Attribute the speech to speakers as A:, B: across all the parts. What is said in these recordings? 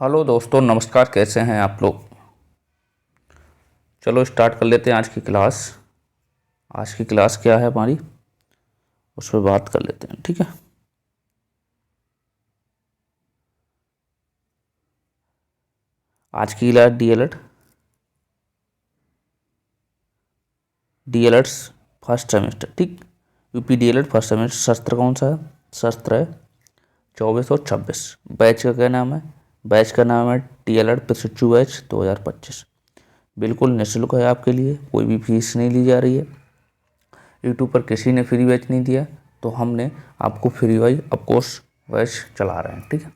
A: Hello दोस्तों, नमस्कार। कैसे हैं आप लोग। चलो स्टार्ट कर लेते हैं आज की क्लास। आज की क्लास क्या है हमारी, उस पर बात कर लेते हैं। ठीक है। आज की क्लास डीएलएड्स फर्स्ट सेमेस्टर। ठीक। UP DElEd first semester. सत्र कौन सा है? सत्र है 24 और 26। बैच का क्या नाम है? बैच का नाम है डीएलएड प्रशिक्षु बैच 2025। बिल्कुल निःशुल्क है आपके लिए, कोई भी फीस नहीं ली जा रही है। यूट्यूब पर किसी ने फ्री बैच नहीं दिया, तो हमने आपको फ्री वाई ऑफकोर्स बैच चला रहे हैं। ठीक है।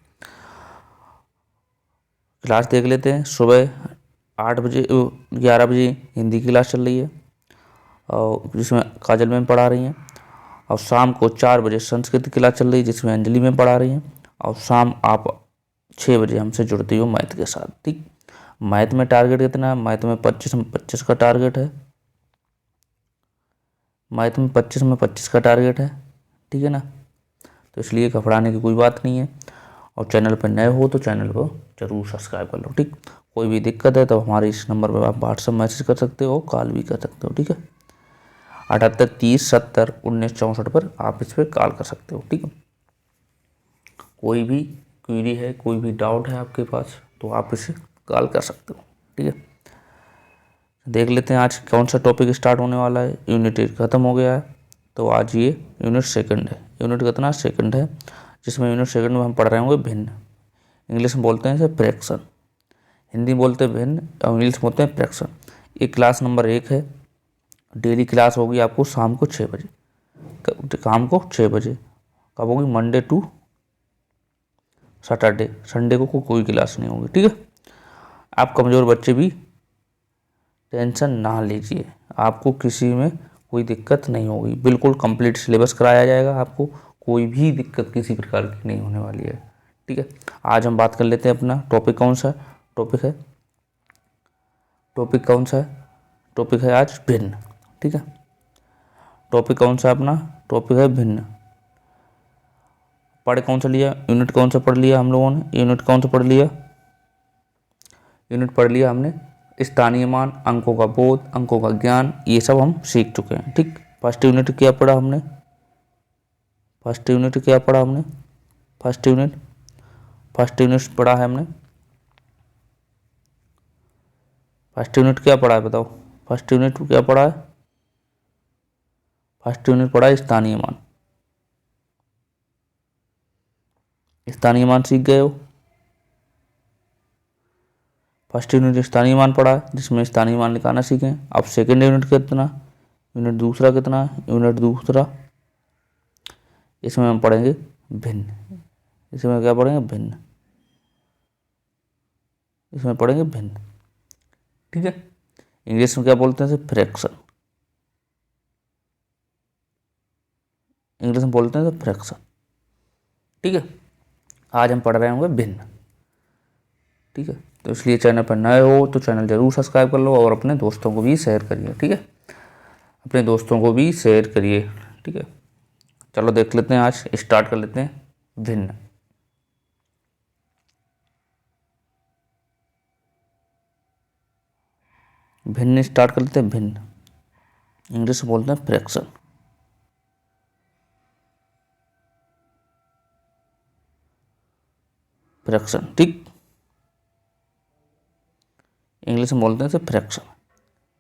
A: क्लास देख लेते हैं। सुबह 8 बजे 11 बजे हिंदी की क्लास चल रही है, और जिसमें काजल मैम पढ़ा रही हैं। और शाम को 4 बजे संस्कृत की क्लास चल रही है, जिसमें अंजलि मैम पढ़ा रही हैं। और शाम आप 6 बजे हमसे जुड़ती हो मैथ के साथ। ठीक। मैथ में टारगेट कितना है? मैथ में 25 का टारगेट है। मैथ में 25 का टारगेट है। ठीक है ना। तो इसलिए घबराने की कोई बात नहीं है। और चैनल पर नए हो तो चैनल को जरूर सब्सक्राइब कर लो। ठीक। कोई भी दिक्कत है तो हमारे इस नंबर पर आप व्हाट्सअप मैसेज कर सकते हो, कॉल भी कर सकते हो। ठीक है। 78 30 70 19 64 पर आप इस पर कॉल कर सकते हो। ठीक है। कोई भी क्वेरी है, कोई भी डाउट है आपके पास, तो आप इसे कॉल कर सकते हो। ठीक है। देख लेते हैं आज कौन सा टॉपिक स्टार्ट होने वाला है। यूनिट 1 खत्म हो गया है, तो आज ये यूनिट सेकंड है। यूनिट कितना? सेकंड है, जिसमें यूनिट सेकंड में हम पढ़ रहे होंगे भिन्न। इंग्लिश में बोलते हैं इसे फ्रैक्शन, हिंदी बोलते हैं भिन्न, और इंग्लिश में बोलते हैं फ्रैक्शन। ये क्लास नंबर 1 है। डेली क्लास होगी आपको शाम को 6 बजे। शाम को 6 बजे कब होगी? Monday to Saturday. संडे को कोई क्लास नहीं होगी। ठीक है। आप कमज़ोर बच्चे भी टेंशन ना लीजिए, आपको किसी में कोई दिक्कत नहीं होगी। बिल्कुल कंप्लीट सिलेबस कराया जाएगा, आपको कोई भी दिक्कत किसी प्रकार की नहीं होने वाली है। ठीक है। आज हम बात कर लेते हैं अपना टॉपिक कौन सा टॉपिक है। टॉपिक कौन सा है? टॉपिक है आज भिन्न। ठीक है। टॉपिक कौन सा अपना? टॉपिक है भिन्न। पढ़ कौन सा लिया? यूनिट कौन सा पढ़ लिया हम लोगों ने? यूनिट कौन सा पढ़ लिया? यूनिट पढ़ लिया हमने स्थानीय मान, अंकों का बोध, अंकों का ज्ञान, ये सब हम सीख चुके हैं। ठीक। फर्स्ट यूनिट क्या पढ़ा हमने? फर्स्ट यूनिट क्या पढ़ा हमने? फर्स्ट यूनिट पढ़ा है हमने। फर्स्ट यूनिट क्या पढ़ा है बताओ? फर्स्ट यूनिट क्या पढ़ा है? फर्स्ट यूनिट पढ़ा है स्थानीय मान। स्थानीय मान सीख गए हो। फर्स्ट यूनिट स्थानीय मान पढ़ा है, जिसमें स्थानीय मान निकालना सीखे। अब सेकेंड यूनिट कितना? यूनिट दूसरा कितना? यूनिट दूसरा इसमें हम पढ़ेंगे भिन्न। इसमें क्या पढ़ेंगे? भिन्न। इसमें पढ़ेंगे भिन्न। ठीक है। इंग्लिश में क्या बोलते हैं? फ्रैक्शन। इंग्लिश में बोलते हैं फ्रैक्शन। ठीक है। आज हम पढ़ रहे होंगे भिन्न। ठीक है। तो इसलिए चैनल पर नए हो तो चैनल जरूर सब्सक्राइब कर लो, और अपने दोस्तों को भी शेयर करिए। ठीक है। अपने दोस्तों को भी शेयर करिए। ठीक है। चलो देख लेते हैं, आज स्टार्ट कर लेते हैं भिन्न। भिन्न स्टार्ट कर लेते हैं। भिन्न इंग्लिश में बोलते हैं फ्रैक्शन। फ्रैक्शन। ठीक। इंग्लिश में बोलते हैं फ्रैक्शन।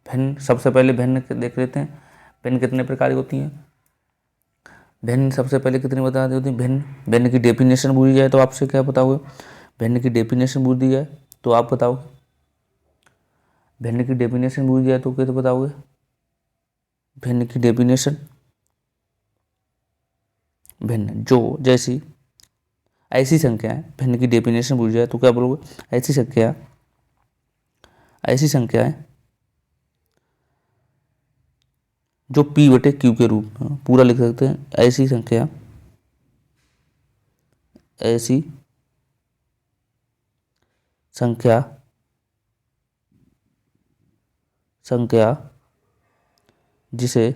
A: भिन्न, सबसे पहले भिन्न देख लेते हैं। भिन्न कितने प्रकार की होती हैं? भिन्न सबसे पहले कितनी बता दी होती है? भिन्न भिन्न की डेफिनेशन पूछी जाए तो आपसे क्या बताओगे? भिन्न की डेफिनेशन पूछ दी जाए तो आप बताओगे? भिन्न की डेफिनेशन पूछ जाए तो कैसे बताओगे? भिन्न की डेफिनेशन, भिन्न जो जैसी ऐसी संख्या है। भिन्न की डेफिनेशन पूछ जाए तो क्या बोलोगे? ऐसी संख्या, ऐसी संख्या है जो P बटे Q के रूप में पूरा लिख सकते हैं। ऐसी संख्या, ऐसी संख्या, संख्या जिसे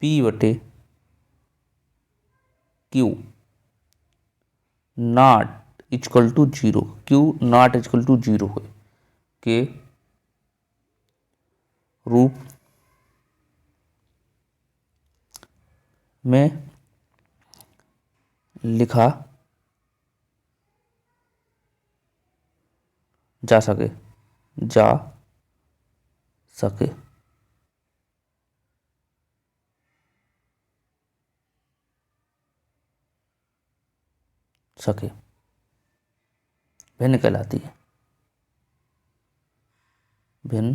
A: P बटे Q not equal to zero, Q not equal to zero है के रूप में लिखा जा सके भिन्न कहलाती है, भिन्न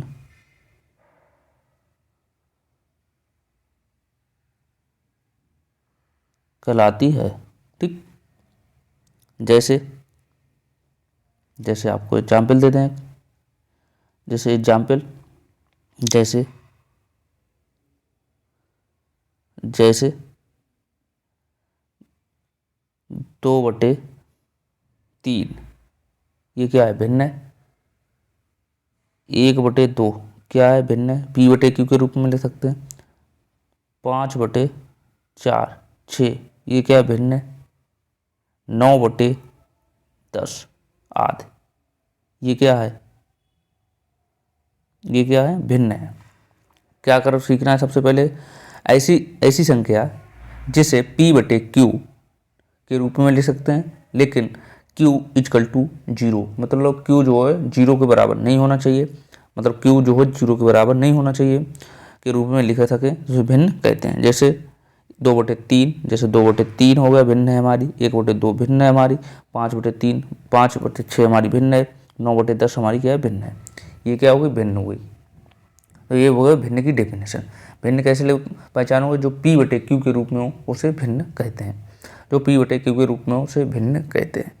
A: कहलाती है। ठीक, जैसे आपको एग्जाम्पल दे दें, जैसे दो बटे तीन, ये क्या है, भिन्न है। एक बटे दो क्या है, भिन्न है, पी बटे क्यू के रूप में ले सकते हैं। 5/4 6, ये क्या है, भिन्न है। 9/10 आधे, ये क्या है, भिन्न है। क्या करो सीखना है सबसे पहले, ऐसी संख्या जिसे p बटे क्यू के रूप में ले सकते हैं, लेकिन q इक्वल टू जीरो, मतलब q जो है जीरो के बराबर नहीं होना चाहिए, मतलब q जो है जीरो के बराबर नहीं होना चाहिए के रूप में लिखा सके, जिसे भिन्न कहते हैं। जैसे 2/3 हो गया, भिन्न है हमारी। 1/2 भिन्न है हमारी। 5/3 5/6 हमारी भिन्न है। 9/10 हमारी क्या है, भिन्न है। ये क्या हो गई, भिन्न हो गई। तो ये हो गया भिन्न की डेफिनेशन। भिन्न कैसे पहचानोगे, जो p बटे क्यू के रूप में हो उसे भिन्न कहते हैं, जो p बटे क्यू के रूप में हो उसे भिन्न कहते हैं।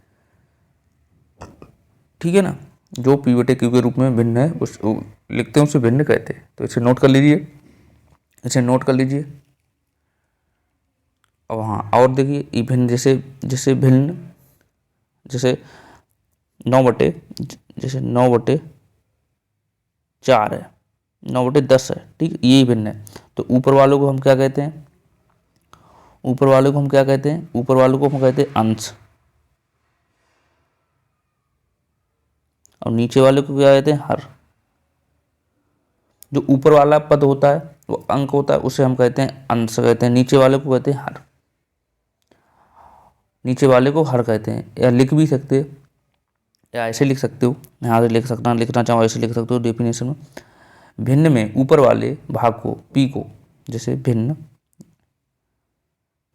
A: ठीक है ना, जो p बटे क्यू के रूप में भिन्न है उस लिखते हैं उसे भिन्न कहते हैं। तो इसे नोट कर लीजिए, अब हाँ और देखिए, भिन्न जैसे भिन्न जैसे 9/4 है, 9/10 है। ठीक, ये भिन्न है। तो ऊपर वालों को हम क्या कहते हैं, ऊपर वालों को हम कहते हैं अंश, और नीचे वाले को क्या कहते हैं, हर। जो ऊपर वाला पद होता है वो अंक होता है, उसे हम कहते हैं अंश कहते हैं। नीचे वाले को कहते हैं हर, कहते हैं। या लिख भी सकते हैं, या ऐसे लिख सकते हो, यहाँ से लिखना चाहो ऐसे लिख सकते हो डेफिनेशन में। भिन्न में ऊपर वाले भाग को p को जैसे भिन्न,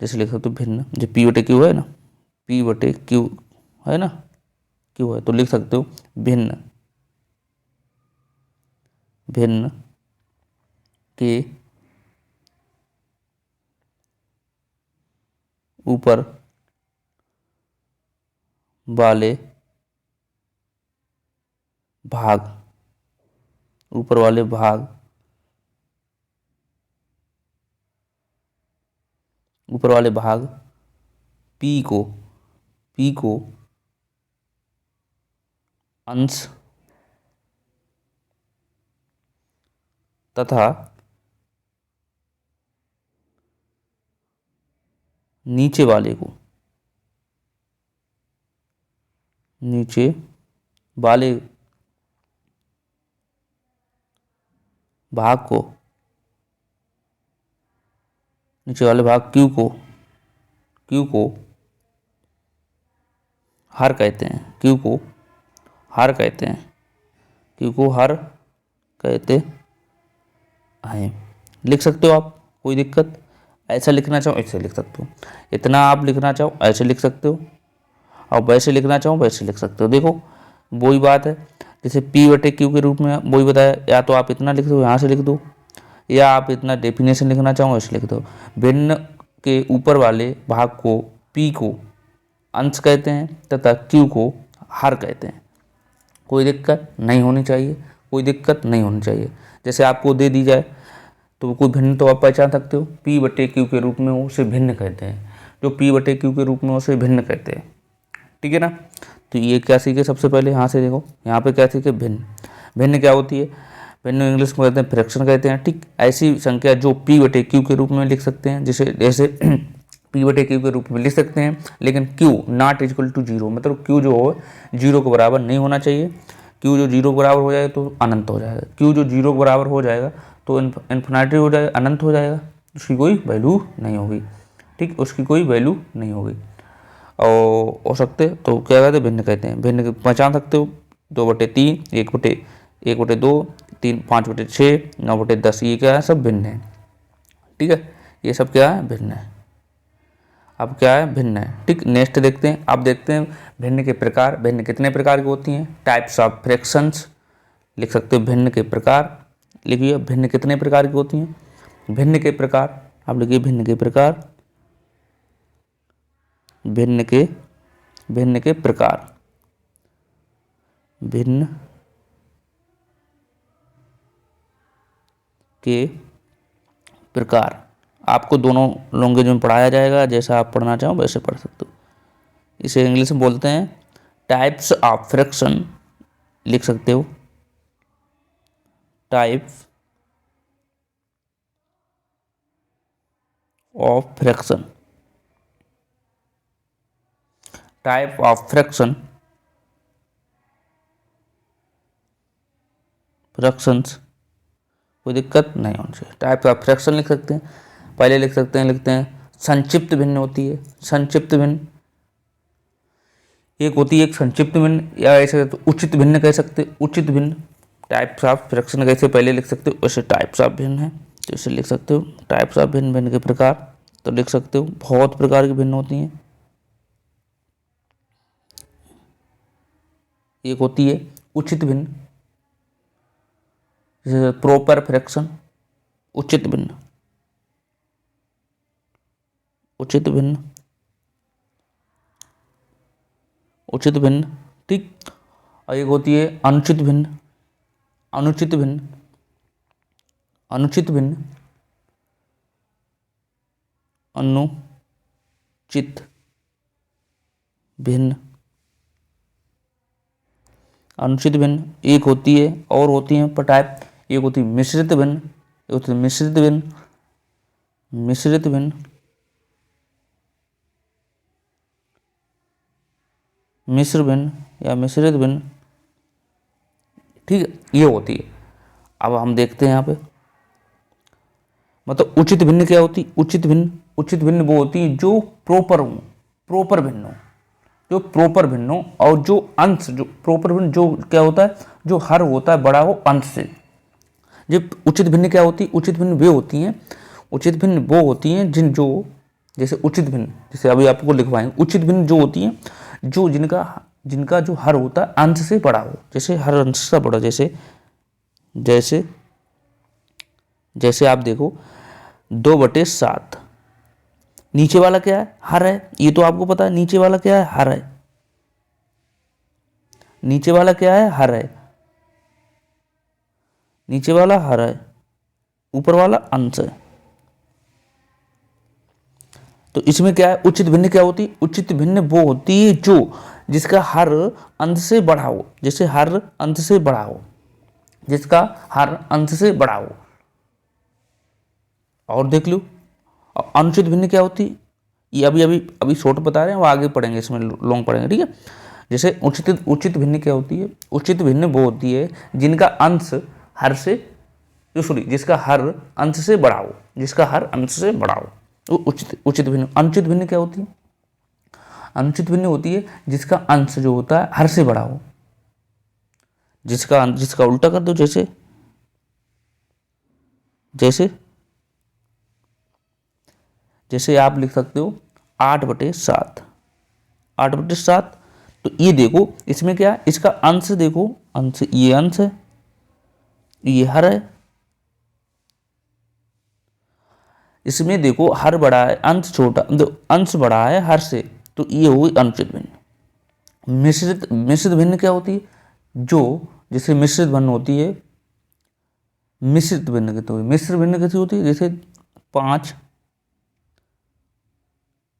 A: जैसे लिख सकते हो भिन्न, जो p बटे क्यू है ना, p बटे क्यू है ना, क्यू है, तो लिख सकते हो भिन्न के ऊपर वाले भाग p को अंश तथा नीचे वाले भाग क्यू को हर कहते हैं, क्यू को हर कहते हैं। लिख सकते हो आप, कोई दिक्कत। ऐसा लिखना चाहो ऐसे लिख सकते हो, इतना आप लिखना चाहो ऐसे लिख सकते हो, और वैसे लिखना चाहो वैसे लिख सकते हो। देखो वही बात है, जैसे p बटे क्यू के रूप में वही बताया, या तो आप इतना लिख दो, यहाँ से लिख दो, या आप इतना डेफिनेशन लिखना चाहो ऐसे लिख दो। भिन्न के ऊपर वाले भाग को p को अंश कहते हैं तथा q को हर कहते हैं। कोई दिक्कत नहीं होनी चाहिए, जैसे आपको दे दी जाए तो कोई भिन्न तो आप पहचान सकते हो, p बटे क्यू के रूप में हो उसे भिन्न कहते हैं, जो p बटे क्यू के रूप में हो उसे भिन्न कहते हैं। ठीक है ना, तो ये क्या सीखे सबसे पहले, यहाँ से देखो, यहाँ पे क्या सीखे, भिन्न क्या होती है, भिन्न इंग्लिश में कहते हैं फ्रैक्शन कहते हैं। ठीक, ऐसी संख्या जो p बटे क्यू के रूप में लिख सकते हैं, जैसे पी बटे क्यू के रूप में लिख सकते हैं। लेकिन Q not equal to zero, मतलब क्यू जो हो जीरो के बराबर नहीं होना चाहिए। क्यू जो जीरो के बराबर हो जाएगा तो अनंत हो जाएगा, क्यू जो जीरो के बराबर हो जाएगा तो इन्फिनिटी हो जाएगा, अनंत हो जाएगा, उसकी कोई वैल्यू नहीं होगी। ठीक, उसकी कोई वैल्यू नहीं होगी। और हो सकते तो क्या कहते हैं, भिन्न कहते हैं। भिन्न के पहचान सकते हो 2/3, 1/2, 3, 5/6, 9/10, ये क्या है, सब भिन्न है। ठीक है, ये सब क्या है, भिन्न है। अब क्या है, भिन्न है। ठीक, नेक्स्ट देखते हैं। अब देखते हैं भिन्न के प्रकार। भिन्न कितने प्रकार की होती हैं, टाइप्स ऑफ फ्रैक्शंस लिख सकते हो। भिन्न के प्रकार लिखिए, भिन्न कितने प्रकार की होती हैं। भिन्न के प्रकार आप लिखिए, भिन्न के प्रकार, भिन्न के प्रकार, भिन्न के प्रकार। आपको दोनों लैंग्वेज में पढ़ाया जाएगा, जैसा आप पढ़ना चाहो वैसे पढ़ सकते हो। इसे इंग्लिश में बोलते हैं टाइप्स ऑफ फ्रैक्शन, लिख सकते हो types of fraction, type of fraction, fractions, कोई दिक्कत नहीं होनी चाहिए। टाइप ऑफ फ्रैक्शन लिख सकते हैं। पहले लिखते हैं संक्षिप्त भिन्न होती है। संक्षिप्त भिन्न एक होती है, एक संक्षिप्त भिन्न, या ऐसे तो उचित भिन्न कह सकते हैं। उचित भिन्न टाइप्स ऑफ फ्रैक्शन कैसे पहले लिख सकते हो वैसे टाइप्स ऑफ भिन्न है, तो इसे लिख सकते हो टाइप्स ऑफ भिन्न। भिन्न के प्रकार तो लिख सकते हो बहुत प्रकार की भिन्न होती हैं। एक होती है उचित भिन्न, जैसे प्रॉपर फ्रैक्शन, उचित भिन्न, उचित भिन्न, उचित भिन्न। ठीक, और एक होती है अनुचित भिन्न, अनुचित भिन्न, अनुचित भिन्न, अनुचित भिन्न, अनुचित भिन्न। एक होती है और होती है पर टाइप, एक होती है मिश्रित भिन्न, एक होती है मिश्रित भिन्न, मिश्रित भिन्न, मिश्र भिन्न या मिश्रित भिन्न। ठीक है, ये होती है। अब हम देखते हैं यहाँ पे, मतलब उचित भिन्न क्या होती है। उचित भिन्न, उचित भिन्न वो होती है जो प्रॉपर हो, प्रॉपर भिन्न हो, जो प्रॉपर भिन्न हो, और जो अंश, जो प्रॉपर भिन्न जो क्या होता है, जो हर होता है बड़ा हो अंश से। जब उचित भिन्न क्या होती है, उचित भिन्न वे होती हैं, उचित भिन्न वो होती हैं जिन जो, जैसे उचित भिन्न, जैसे अभी आपको लिखवाएंगे, उचित भिन्न जो होती हैं जो जिनका जो हर होता है अंश से बड़ा हो, जैसे हर अंश से बड़ा, जैसे जैसे जैसे आप देखो 2/7, नीचे वाला क्या है, हर है, ये तो आपको पता है। नीचे वाला क्या है, हर है, नीचे वाला क्या है, हर है, नीचे वाला हर है, ऊपर वाला अंश है। तो इसमें क्या है, उचित भिन्न क्या होती है, उचित भिन्न वो होती है जो जिसका हर अंश से बड़ा हो, जैसे हर अंश से बड़ा हो, जिसका हर अंश से बड़ा हो। और देख लो, अनुचित भिन्न क्या होती है, ये अभी शॉर्ट बता रहे हैं, वो आगे पढ़ेंगे, इसमें लॉन्ग पढ़ेंगे। ठीक है, जैसे उचित भिन्न क्या होती है, उचित भिन्न वो होती है जिनका अंश हर से, जिसका हर अंश से बड़ा हो, जिसका हर अंश से बड़ा हो, वो उचित भिन्न। अनुचित भिन्न क्या होती है, अनुचित भिन्न होती है जिसका अंश जो होता है हर से बड़ा हो, जिसका उल्टा कर दो, जैसे जैसे जैसे आप लिख सकते हो 8/7, 8/7। तो ये देखो इसमें क्या है, इसका अंश देखो, अंश, ये अंश है, ये हर है। इसमें देखो हर बड़ा है, अंश छोटा, अंश बड़ा है हर से, तो ये हुई अनुचित भिन्न। मिश्रित भिन्न क्या होती है, जो जैसे मिश्रित भिन्न होती है, मिश्रित भिन्न कितनी होती है, मिश्र भिन्न कैसी होती है, जैसे 5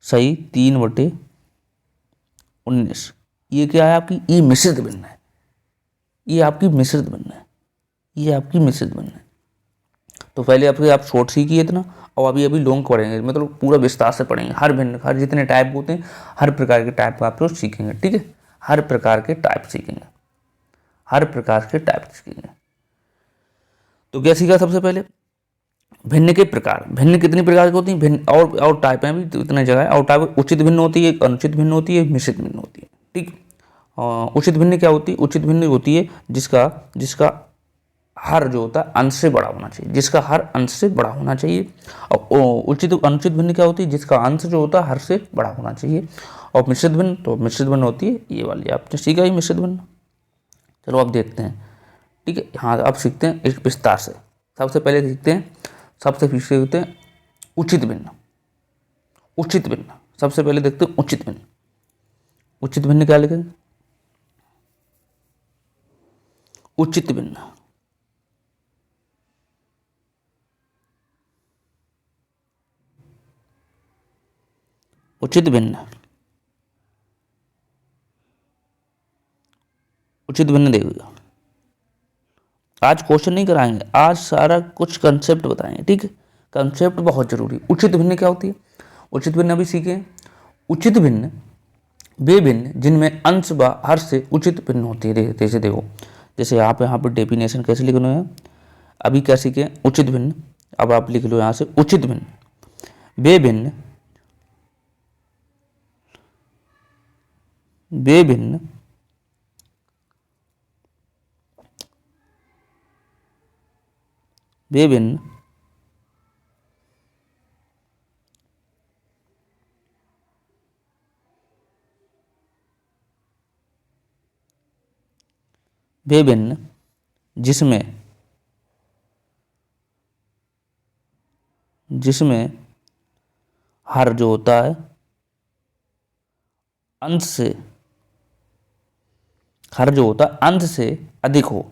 A: सही 3/19, ये क्या है आपकी, ये मिश्रित भिन्न है, ये आपकी मिश्रित भिन्न है, ये आपकी मिश्रित भिन्न है। तो पहले आपके आप शॉर्ट सीखिए इतना, और अभी अभी लॉन्ग पढ़ेंगे, मतलब पूरा विस्तार से पढ़ेंगे, हर भिन्न, हर जितने टाइप होते हैं हर प्रकार के टाइप आप लोग सीखेंगे, ठीक है, हर प्रकार के टाइप सीखेंगे, हर प्रकार के टाइप सीखेंगे। तो क्या सीखा सबसे पहले, भिन्न के प्रकार, भिन्न कितनी प्रकार की होती हैं, भिन्न और टाइप हैं भी तो इतने जगह है, और टाइप उचित भिन्न होती है, अनुचित भिन्न होती है, मिश्रित भिन्न होती है, ठीक। उचित भिन्न क्या होती है, उचित भिन्न होती है जिसका जिसका हर जो होता है अंश से बड़ा होना चाहिए, जिसका हर अंश से बड़ा होना चाहिए। और उचित अनुचित भिन्न क्या होती है, जिसका अंश जो होता है हर से बड़ा होना चाहिए। और मिश्रित भिन्न, तो मिश्रित भिन्न होती है ये वाली, आपने सीखा ही मिश्रित भिन्न। चलो अब देखते हैं, ठीक है। हाँ अब सीखते हैं एक विस्तार से। सबसे पहले सीखते हैं, सबसे पीछे सीखते हैं उचित भिन्न। उचित भिन्न सबसे पहले देखते हैं उचित भिन्न। उचित भिन्न क्या लिखेंगे, उचित भिन्न, उचित भिन्न, उचित भिन्न देखिएगा। आज क्वेश्चन नहीं कराएंगे, आज सारा कुछ कंसेप्ट बताएंगे, ठीक है। कंसेप्ट बहुत जरूरी। उचित भिन्न क्या होती है, उचित भिन्न अभी सीखे। उचित भिन्न वे भिन्न जिनमें अंश व हर से उचित भिन्न होती है। जैसे देखो, जैसे आप यहाँ पर डेफिनेशन कैसे लिखना है, अभी क्या सीखे उचित भिन्न, अब आप लिख लो यहाँ से उचित भिन्न वे भिन्न, वे भिन्न वे भिन्न वे भिन्न जिसमें जिसमें हर जो होता है अंश से, हर जो होता है अंश से अधिक हो,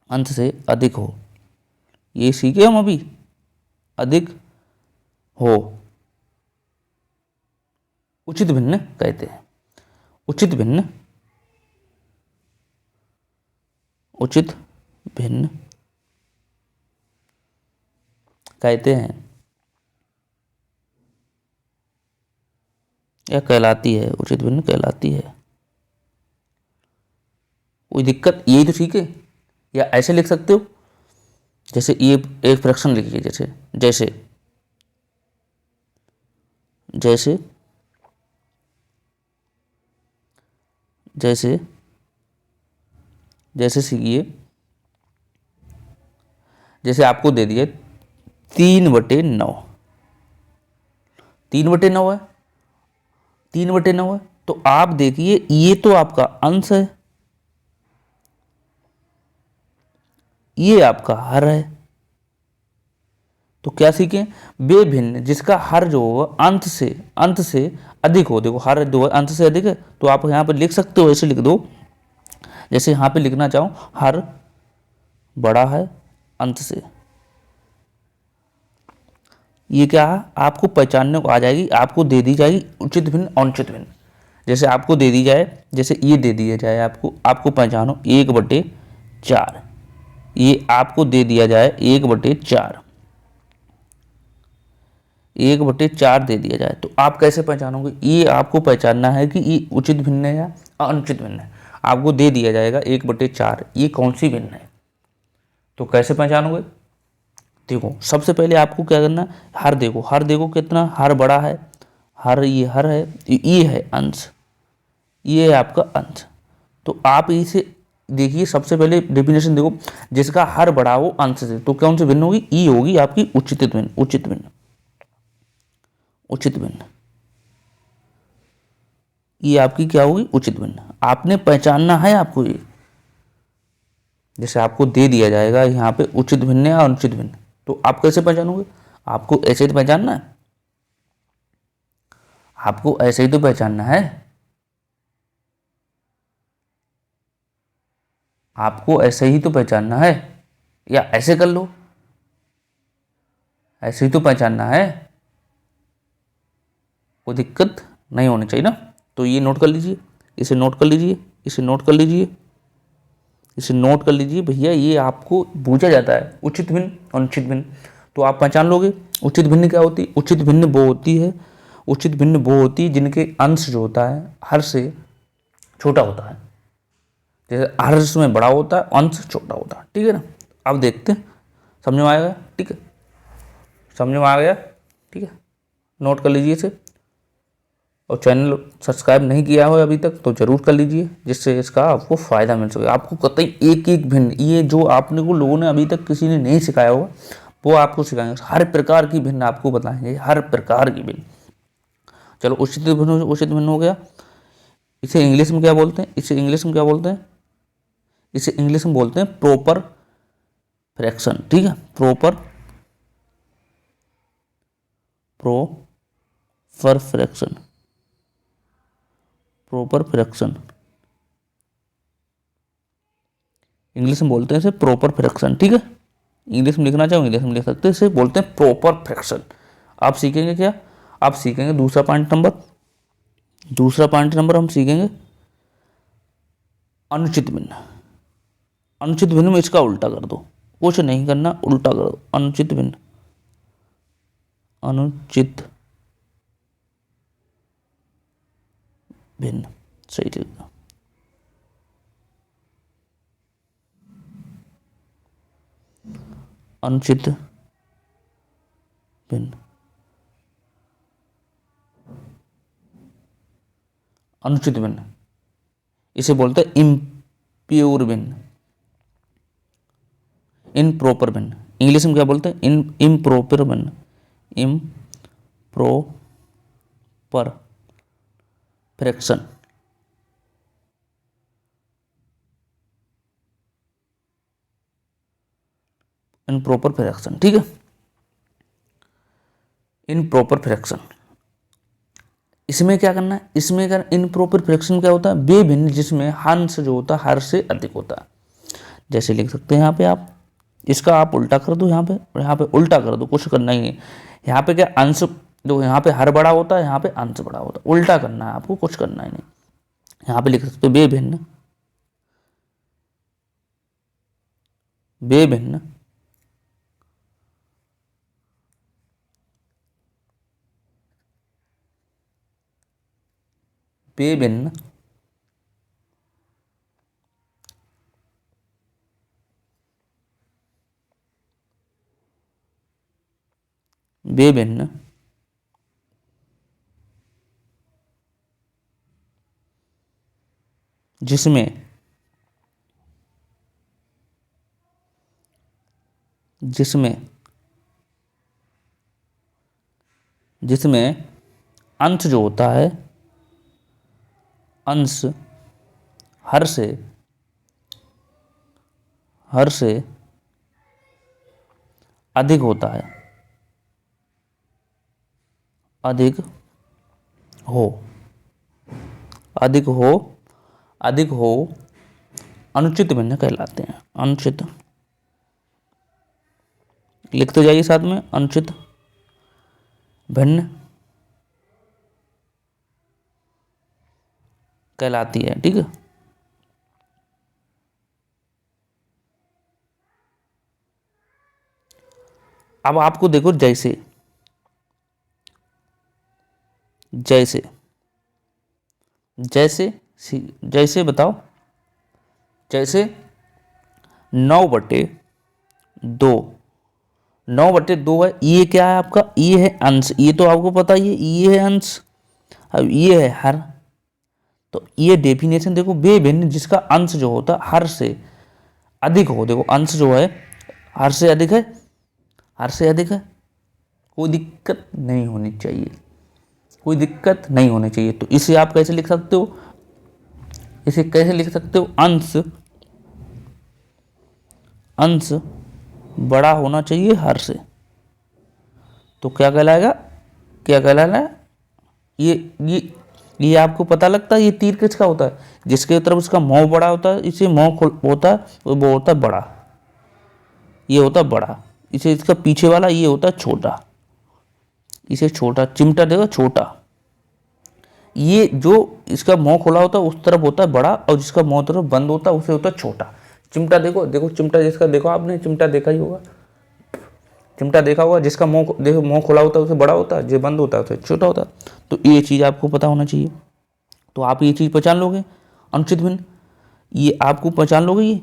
A: अंश से अधिक हो, ये सीखे हम अभी, अधिक हो, उचित भिन्न कहते हैं। उचित भिन्न, उचित भिन्न कहते हैं या कहलाती है, उचित भिन्न कहलाती है। कोई दिक्कत, यही तो सीखे, या ऐसे लिख सकते हो, जैसे ये एक फ्रैक्शन लिखिए, जैसे जैसे जैसे जैसे जैसे सीखिए, जैसे आपको दे दिए 3/9, 3/9 है, 3/9 है, तो आप देखिए ये तो आपका अंश है, ये आपका हर है। तो क्या सीखें, वे भिन्न जिसका हर जो हो अंश से अधिक हो। देखो हर जो अंश से अधिक है, तो आप यहाँ पर लिख सकते हो, ऐसे लिख दो, जैसे यहाँ पे लिखना चाहो हर बड़ा है अंश से। ये क्या है, आपको पहचानने को आ जाएगी, आपको दे दी जाएगी उचित भिन्न अनुचित भिन्न। जैसे आपको दे दी जाए, जैसे ये दे दिया जाए आपको, आपको पहचानो 1/4, ये आपको दे दिया जाए 1/4, 1/4 दे दिया जाए, तो आप कैसे पहचानोगे, ये आपको पहचानना है कि ये उचित भिन्न है या अनुचित भिन्न है। आपको दे दिया जाएगा 1/4, ये कौन सी भिन्न है, तो कैसे पहचानोगे। देखो सबसे पहले आपको क्या करना, हर देखो, हर देखो कितना हर बड़ा है, हर ये हर है, ये है अंश, ये है आपका अंश। तो आप इसे देखिए, सबसे पहले डेफिनेशन देखो, जिसका हर बड़ा हो अंश से, तो कौन सी भिन्न होगी, ई होगी आपकी उचित भिन्न, उचित भिन्न, उचित भिन्न, ये आपकी क्या होगी उचित भिन्न। आपने पहचानना है आपको ये, जैसे आपको दे दिया जाएगा यहाँ पे उचित भिन्न या अनुचित भिन्न, तो आप कैसे पहचानोगे, आपको ऐसे ही तो पहचानना है, आपको ऐसे ही तो पहचानना है, आपको ऐसे ही तो पहचानना है, या ऐसे कर लो, ऐसे ही तो पहचानना है, कोई दिक्कत नहीं होनी चाहिए ना। तो ये नोट कर लीजिए, इसे नोट कर लीजिए, इसे नोट कर लीजिए, इसे नोट कर लीजिए भैया, ये आपको पूछा जाता है उचित भिन्न अनुचित भिन्न, तो आप पहचान लोगे। उचित भिन्न क्या होती है? उचित भिन्न वो होती है, उचित भिन्न वो होती है जिनके अंश जो होता है हर से छोटा होता है। जैसे हर में बड़ा होता है, अंश छोटा होता है, ठीक है ना। अब देखते हैं, समझ में आएगा? ठीक है, समझ में आ गया? ठीक है, नोट कर लीजिए इसे। और चैनल सब्सक्राइब नहीं किया हो अभी तक तो जरूर कर लीजिए, जिससे इसका आपको फ़ायदा मिल सके। आपको कतई एक एक भिन्न, ये जो आपने को लोगों ने अभी तक किसी ने नहीं सिखाया होगा वो आपको सिखाएंगे। हर प्रकार की भिन्न आपको बताएंगे, हर प्रकार की भिन्न। चलो उचित भिन्न हो गया। इसे इंग्लिश में क्या बोलते हैं? इसे इंग्लिश में क्या बोलते हैं? इसे इंग्लिश में बोलते हैं प्रॉपर फ्रैक्शन, ठीक है, proper fraction, proper fraction, English में बोलते हैं इसे प्रॉपर फ्रैक्शन, ठीक है। इंग्लिश में लिखना चाहो इंग्लिश में लिख सकते हैं, इसे बोलते हैं प्रॉपर फ्रैक्शन। आप सीखेंगे क्या? आप सीखेंगे दूसरा पॉइंट नंबर हम सीखेंगे अनुचित भिन्न। अनुचित भिन्न में इसका उल्टा कर दो, कुछ नहीं करना, उल्टा कर दो। अनुचित भिन्न, अनुचित भिन्न, सही लिखना। अनुचित भिन्न, अनुचित भिन्न, इसे बोलते हैं इम्प्योर भिन्न, इनप्रॉपर भिन्न। इंग्लिश में क्या बोलते हैं? इम्प्रॉपर भिन्न, इम्प्रॉपर फ्रैक्शन। इनप्रॉपर फ्रैक्शन, ठीक है, इनप्रॉपर फ्रैक्शन। इसमें क्या करना है? इसमें अगर इनप्रॉपर फ्रैक्शन क्या होता है? वे भिन्न जिसमें अंश जो होता है हर से अधिक होता है। जैसे लिख सकते हैं यहाँ पे आप, इसका आप उल्टा कर दो यहाँ पे, और यहाँ पे उल्टा कर दो, कुछ करना ही नहीं। यहाँ पे क्या अंश, जो यहाँ पे हर बड़ा होता है, यहाँ पे अंश बड़ा होता है, उल्टा करना है आपको, कुछ करना ही नहीं। यहाँ पे लिख सकते हो वे भिन्न, वे भिन्न वे भिन्न वे भिन्न जिसमें अंश जो होता है, अंश हर से अधिक होता है, अधिक हो अनुचित भिन्न कहलाते हैं। अनुचित लिखते जाइए साथ में, अनुचित भिन्न कहलाती है, ठीक है। अब आपको देखो, जैसे बताओ, जैसे 9/2 है, ये क्या है आपका? ये है अंश, ये तो आपको पता ही है, ये है अंश, अब ये है हर। तो ये डेफिनेशन देखो, वे भिन्न जिसका अंश जो होता है हर से अधिक हो। देखो अंश जो है हर से अधिक है, कोई दिक्कत नहीं होनी चाहिए, तो इसे आप कैसे लिख सकते हो? अंश बड़ा होना चाहिए हर से। तो क्या कहलाएगा? ये आपको पता लगता है ये तीर किसका होता है? जिसके तरफ उसका मुंह बड़ा होता है, इसे मुंह होता है, वो होता है बड़ा, ये होता है बड़ा। इसे इसका पीछे वाला ये होता है छोटा, इसे छोटा, चिमटा देखो छोटा। ये जो इसका मुंह खुला होता है उस तरफ होता है बड़ा, और जिसका मुंह तरफ बंद होता है उसे होता है छोटा। चिमटा देखो, देखो चिमटा जिसका, देखो आपने चिमटा देखा ही होगा, चिमटा देखा होगा, जिसका मुंह देखो, मुंह खुला होता है उसे बड़ा होता है, जो बंद होता है उसे छोटा होता है। तो ये चीज़ आपको पता होना चाहिए। तो आप ये चीज़ पहचान लोगे अनुचित भिन्न, ये आपको पहचान लोगे। ये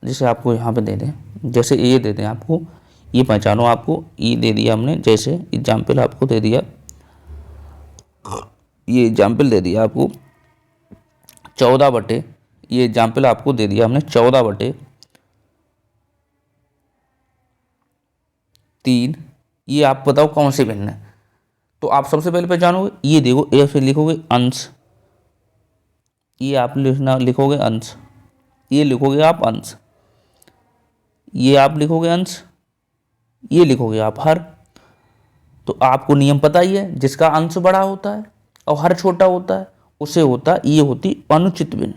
A: जैसे आपको यहाँ पे दे दें, जैसे ये दे दें आपको, ये पहचानो, आपको ये दे दिया हमने, जैसे एग्जाम्पल आपको दे दिया, ये एग्जाम्पल दे दिया आपको 14/, ये एग्जाम्पल आपको दे दिया हमने 14/3। ये आप बताओ कौन से भिन्न है। तो आप सबसे पहले पहचानोगे, ये देखो, ए फिर लिखोगे अंश, ये आप लिखोगे अंश, ये लिखोगे आप अंश, ये आप लिखोगे अंश, ये लिखोगे आप हर। तो आपको नियम पता ही है, जिसका अंश बड़ा होता है और हर छोटा होता है उसे होता, ये होती अनुचित भिन्न।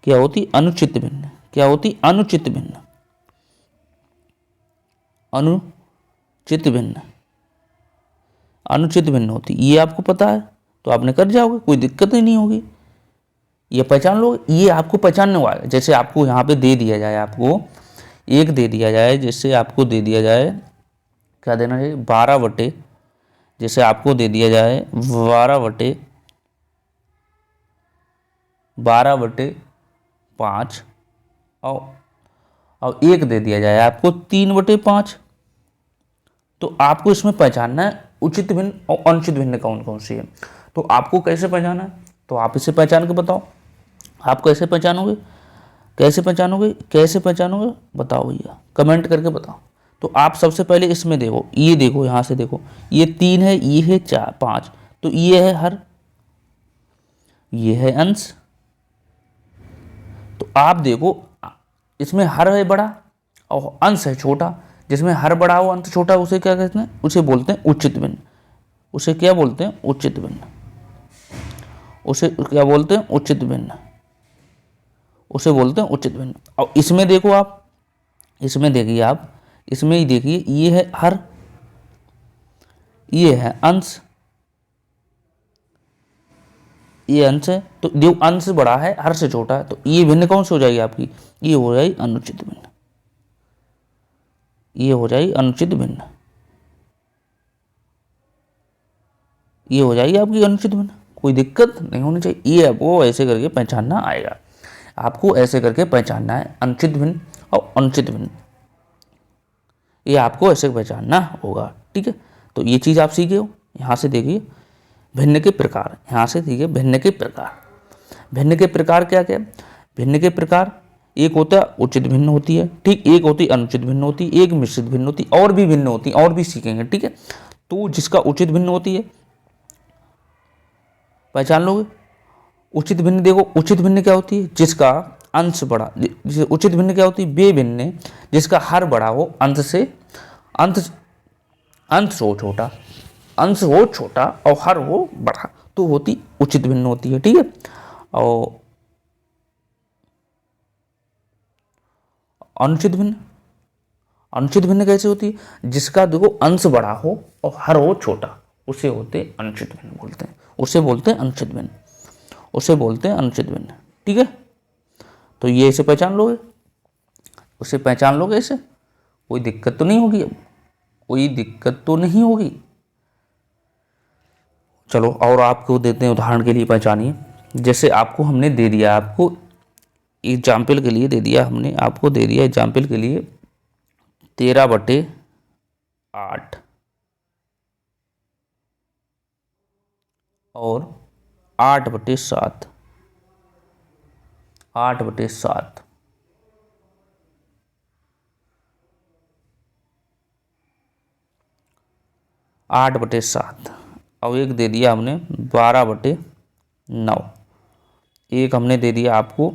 A: क्या होती? अनुचित भिन्न। क्या होती? अनुचित भिन्न। अनुचित भिन्न, अनुचित भिन्न होती, ये आपको पता है तो आपने कर जाओगे, कोई दिक्कत ही नहीं होगी, ये पहचान लो। ये आपको पहचानने वाला, जैसे आपको यहाँ पे दे दिया जाए, आपको एक दे दिया जाए, जैसे आपको दे दिया जाए, क्या देना चाहिए, 12/, जैसे आपको दे दिया जाए 12/5 और एक दे दिया जाए आपको 3/5। तो आपको इसमें पहचानना है उचित भिन्न और अनुचित भिन्न कौन कौन सी है। तो आपको कैसे पहचाना है, तो आप इसे पहचान के बताओ। आप कैसे पहचानोगे, कैसे पहचानोगे, कैसे पहचानोगे, बताओ भैया, कमेंट करके बताओ। तो आप सबसे पहले इसमें देखो, ये देखो, यहाँ से देखो, ये 3 है, ये है 4 5, तो ये है हर, ये है अंश। तो आप देखो, इसमें हर है बड़ा और अंश है छोटा, जिसमें हर बड़ा हो अंश छोटा, उसे क्या कहते हैं, उसे बोलते हैं उचित भिन्न। उसे क्या बोलते हैं? उचित भिन्न। उसे क्या बोलते हैं? उचित भिन्न। उसे बोलते हैं उचित भिन्न। और इसमें देखो आप, इसमें देखिए आप, इसमें ही देखिए, ये है हर, ये है अंश, ये अंश है। तो जो अंश बड़ा है हर से छोटा है, तो ये भिन्न कौन सी हो जाएगी आपकी? ये हो जाएगी अनुचित भिन्न। ये हो जाएगी अनुचित भिन्न, ये हो जाएगी आपकी अनुचित भिन्न। कोई दिक्कत नहीं होनी चाहिए। ये आपको ऐसे करके पहचानना आएगा, आपको ऐसे करके पहचानना है अनुचित भिन्न और अनुचित भिन्न, ये आपको ऐसे पहचानना होगा। ठीक है, तो ये चीज़ आप सीखे हो। यहाँ से देखिए भिन्न के प्रकार, यहाँ से देखिए भिन्न के प्रकार। भिन्न के प्रकार क्या क्या? भिन्न के प्रकार, एक होता है उचित भिन्न होती है, ठीक, एक होती अनुचित भिन्न होती, एक मिश्रित भिन्न होती, और भी भिन्न होती, और भी सीखेंगे। ठीक है, तो जिसका उचित भिन्न होती है पहचान लोगे। उचित भिन्न देखो, उचित भिन्न क्या होती है? जिसका अंश बड़ा, उचित भिन्न क्या होती है? वे भिन्न जिसका हर बड़ा हो अंश से, अंश हो छोटा, अंश हो छोटा और हर हो बड़ा, तो होती उचित भिन्न होती है। ठीक है, और अनुचित भिन्न, अनुचित भिन्न कैसे होती है? जिसका देखो अंश बड़ा हो और हर हो छोटा, उसे होते अनुचित भिन्न बोलते हैं, उसे बोलते हैं अनुचित भिन्न, उसे बोलते हैं अनुचित भिन्न। ठीक है, तो ये इसे पहचान लोगे, उसे पहचान लोगे ऐसे, कोई दिक्कत तो नहीं होगी, अब कोई दिक्कत तो नहीं होगी। चलो और आपको देते हैं उदाहरण के लिए, पहचानिए। जैसे आपको हमने दे दिया, आपको एग्जाम्पल के लिए दे दिया, हमने आपको दे दिया एग्जाम्पल के लिए 13/8 और 8/7, 8/7, 8/7, और एक दे दिया हमने 12/9, एक हमने दे दिया आपको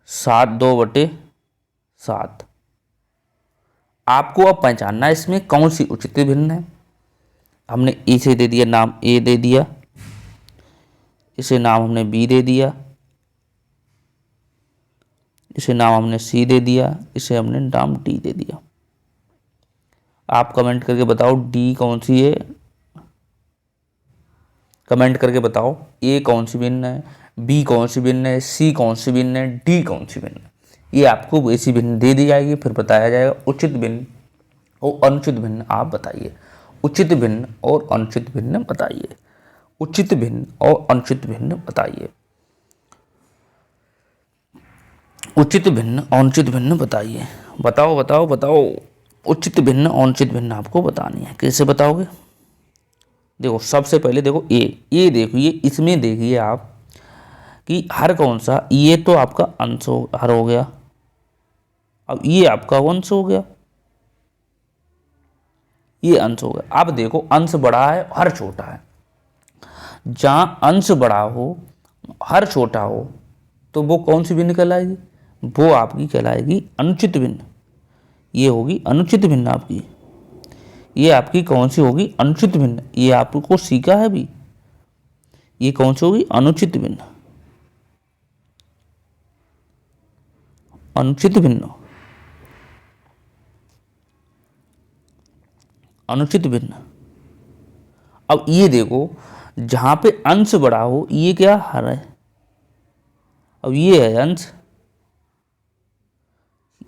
A: 2/7। आपको अब पहचानना है इसमें कौन सी उचित भिन्न है। हमने इसे दे दिया नाम ए दे दिया, इसे नाम हमने बी दे दिया, इसे नाम हमने सी दे दिया, इसे हमने नाम डी दे दिया। आप कमेंट करके बताओ डी कौन सी है, कमेंट करके बताओ ए कौन सी भिन्न है, बी कौन सी भिन्न है, सी कौन सी भिन्न है, डी कौन सी भिन्न है। ये आपको ऐसी भिन्न दे दी जाएगी, फिर बताया जाएगा उचित भिन्न और अनुचित भिन्न आप बताइए। उचित भिन्न और अनुचित भिन्न बताइए। उचित भिन्न और अनुचित भिन्न बताइए। उचित भिन्न अनुचित भिन्न बताइए। बताओ बताओ बताओ। उचित भिन्न अनुचित भिन्न आपको बतानी है। कैसे बताओगे? देखो सबसे पहले देखो ये देखिए, इसमें देखिए आप कि हर कौन सा, ये तो आपका अंश हो, हर हो गया। अब ये आपका अंश हो गया, ये अंश हो गया। अब देखो अंश बड़ा है, हर छोटा है। जहां अंश बड़ा हो, हर छोटा हो, तो वो कौन सी भिन्न कहलाएगी? वो आपकी कहलाएगी अनुचित भिन्न। ये होगी अनुचित भिन्न आपकी। ये आपकी कौन सी होगी? अनुचित भिन्न। ये आपको सीखा है भी। ये कौन सी होगी? अनुचित भिन्न। अनुचित भिन्न, अनुचित भिन्न। अब ये देखो, जहां पे अंश बड़ा हो, ये क्या? हर है। अब ये है अंश,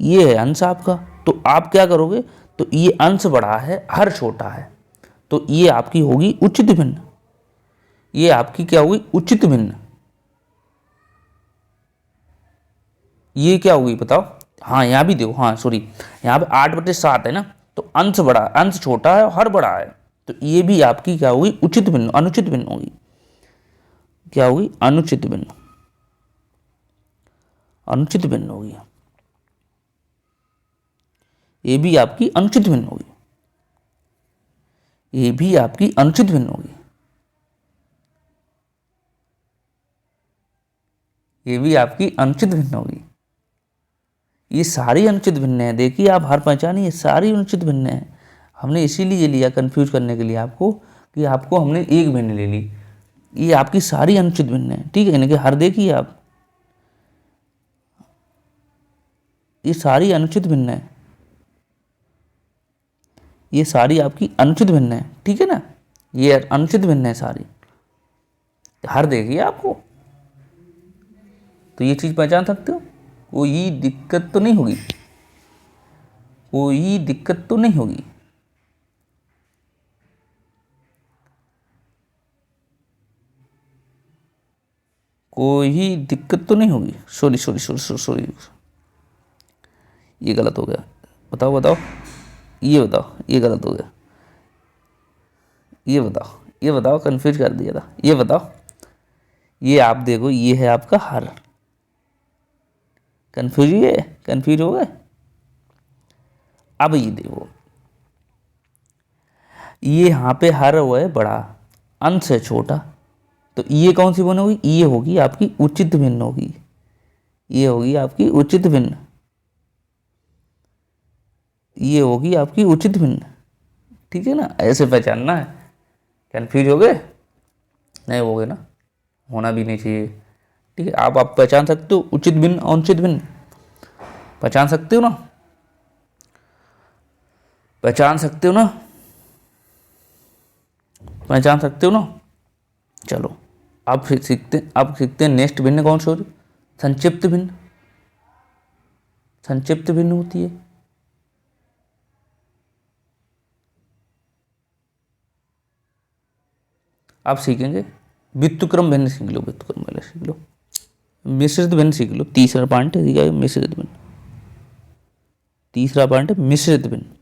A: ये है अंश आपका। तो आप क्या करोगे? तो ये अंश बड़ा है, हर छोटा है, तो ये आपकी होगी उचित भिन्न। ये आपकी क्या होगी? उचित भिन्न। ये क्या होगी बताओ? हाँ यहाँ भी देखो, हाँ सॉरी, यहाँ पे 8/7 है ना, तो अंश बड़ा, अंश छोटा है, हर बड़ा है, तो ये भी आपकी क्या होगी? उचित भिन्न, अनुचित भिन्न होगी। क्या होगी? अनुचित भिन्न। अनुचित भिन्न होगी। ये भी आपकी अनुचित भिन्न होगी। ये भी आपकी अनुचित भिन्न होगी। ये भी आपकी अनुचित भिन्न होगी। ये सारी अनुचित भिन्न है। देखिए आप हर पहचानिए, सारी अनुचित भिन्न है। हमने इसीलिए लिया कंफ्यूज करने के लिए आपको, कि आपको हमने एक भिन्न ले ली। ये आपकी सारी अनुचित भिन्न है, ठीक है। इनके हर देखिए आप, ये सारी अनुचित भिन्न है। ये सारी आपकी अनुचित भिन्न है, ठीक है ना। ये अनुचित भिन्न है सारी। हर देखिए आपको, तो ये चीज पहचान सकते हो। कोई दिक्कत तो नहीं होगी, कोई दिक्कत तो नहीं होगी। कोई दिक्कत तो नहीं होगी। Sorry sorry sorry sorry sorry, ये गलत हो गया। बताओ बताओ, ये बताओ, ये गलत हो गया। ये बताओ, ये बताओ, कंफ्यूज कर दिया था। ये बताओ, ये आप देखो, ये है आपका हर। कंफ्यूज हुए? कंफ्यूज हो गए? अब ये देखो, ये यहाँ पे हर हुआ है बड़ा, अंश है छोटा, तो ये कौन सी भिन्न होगी? ये होगी आपकी उचित भिन्न होगी। ये होगी आपकी उचित भिन्न। ये होगी आपकी उचित भिन्न, ठीक है ना। ऐसे पहचानना है। कंफ्यूज हो गए? नहीं हो गए ना, होना भी नहीं चाहिए, ठीक है। आप पहचान सकते हो उचित भिन्न अनुचित भिन्न, पहचान सकते हो ना, पहचान सकते हो ना, पहचान सकते हो ना। चलो अब फिर सीखते हैं नेक्स्ट भिन्न कौन सी होती? संक्षिप्त भिन्न। संक्षिप्त भिन्न होती है। आप सीखेंगे व्युत्क्रम भिन्न सीख लो, व्युत्क्रम भिन्न सीख लो, मिश्रित भिन्न सीख लो। तीसरा पॉइंट है मिश्रित भिन्न। तीसरा पॉइंट है मिश्रित भिन्न।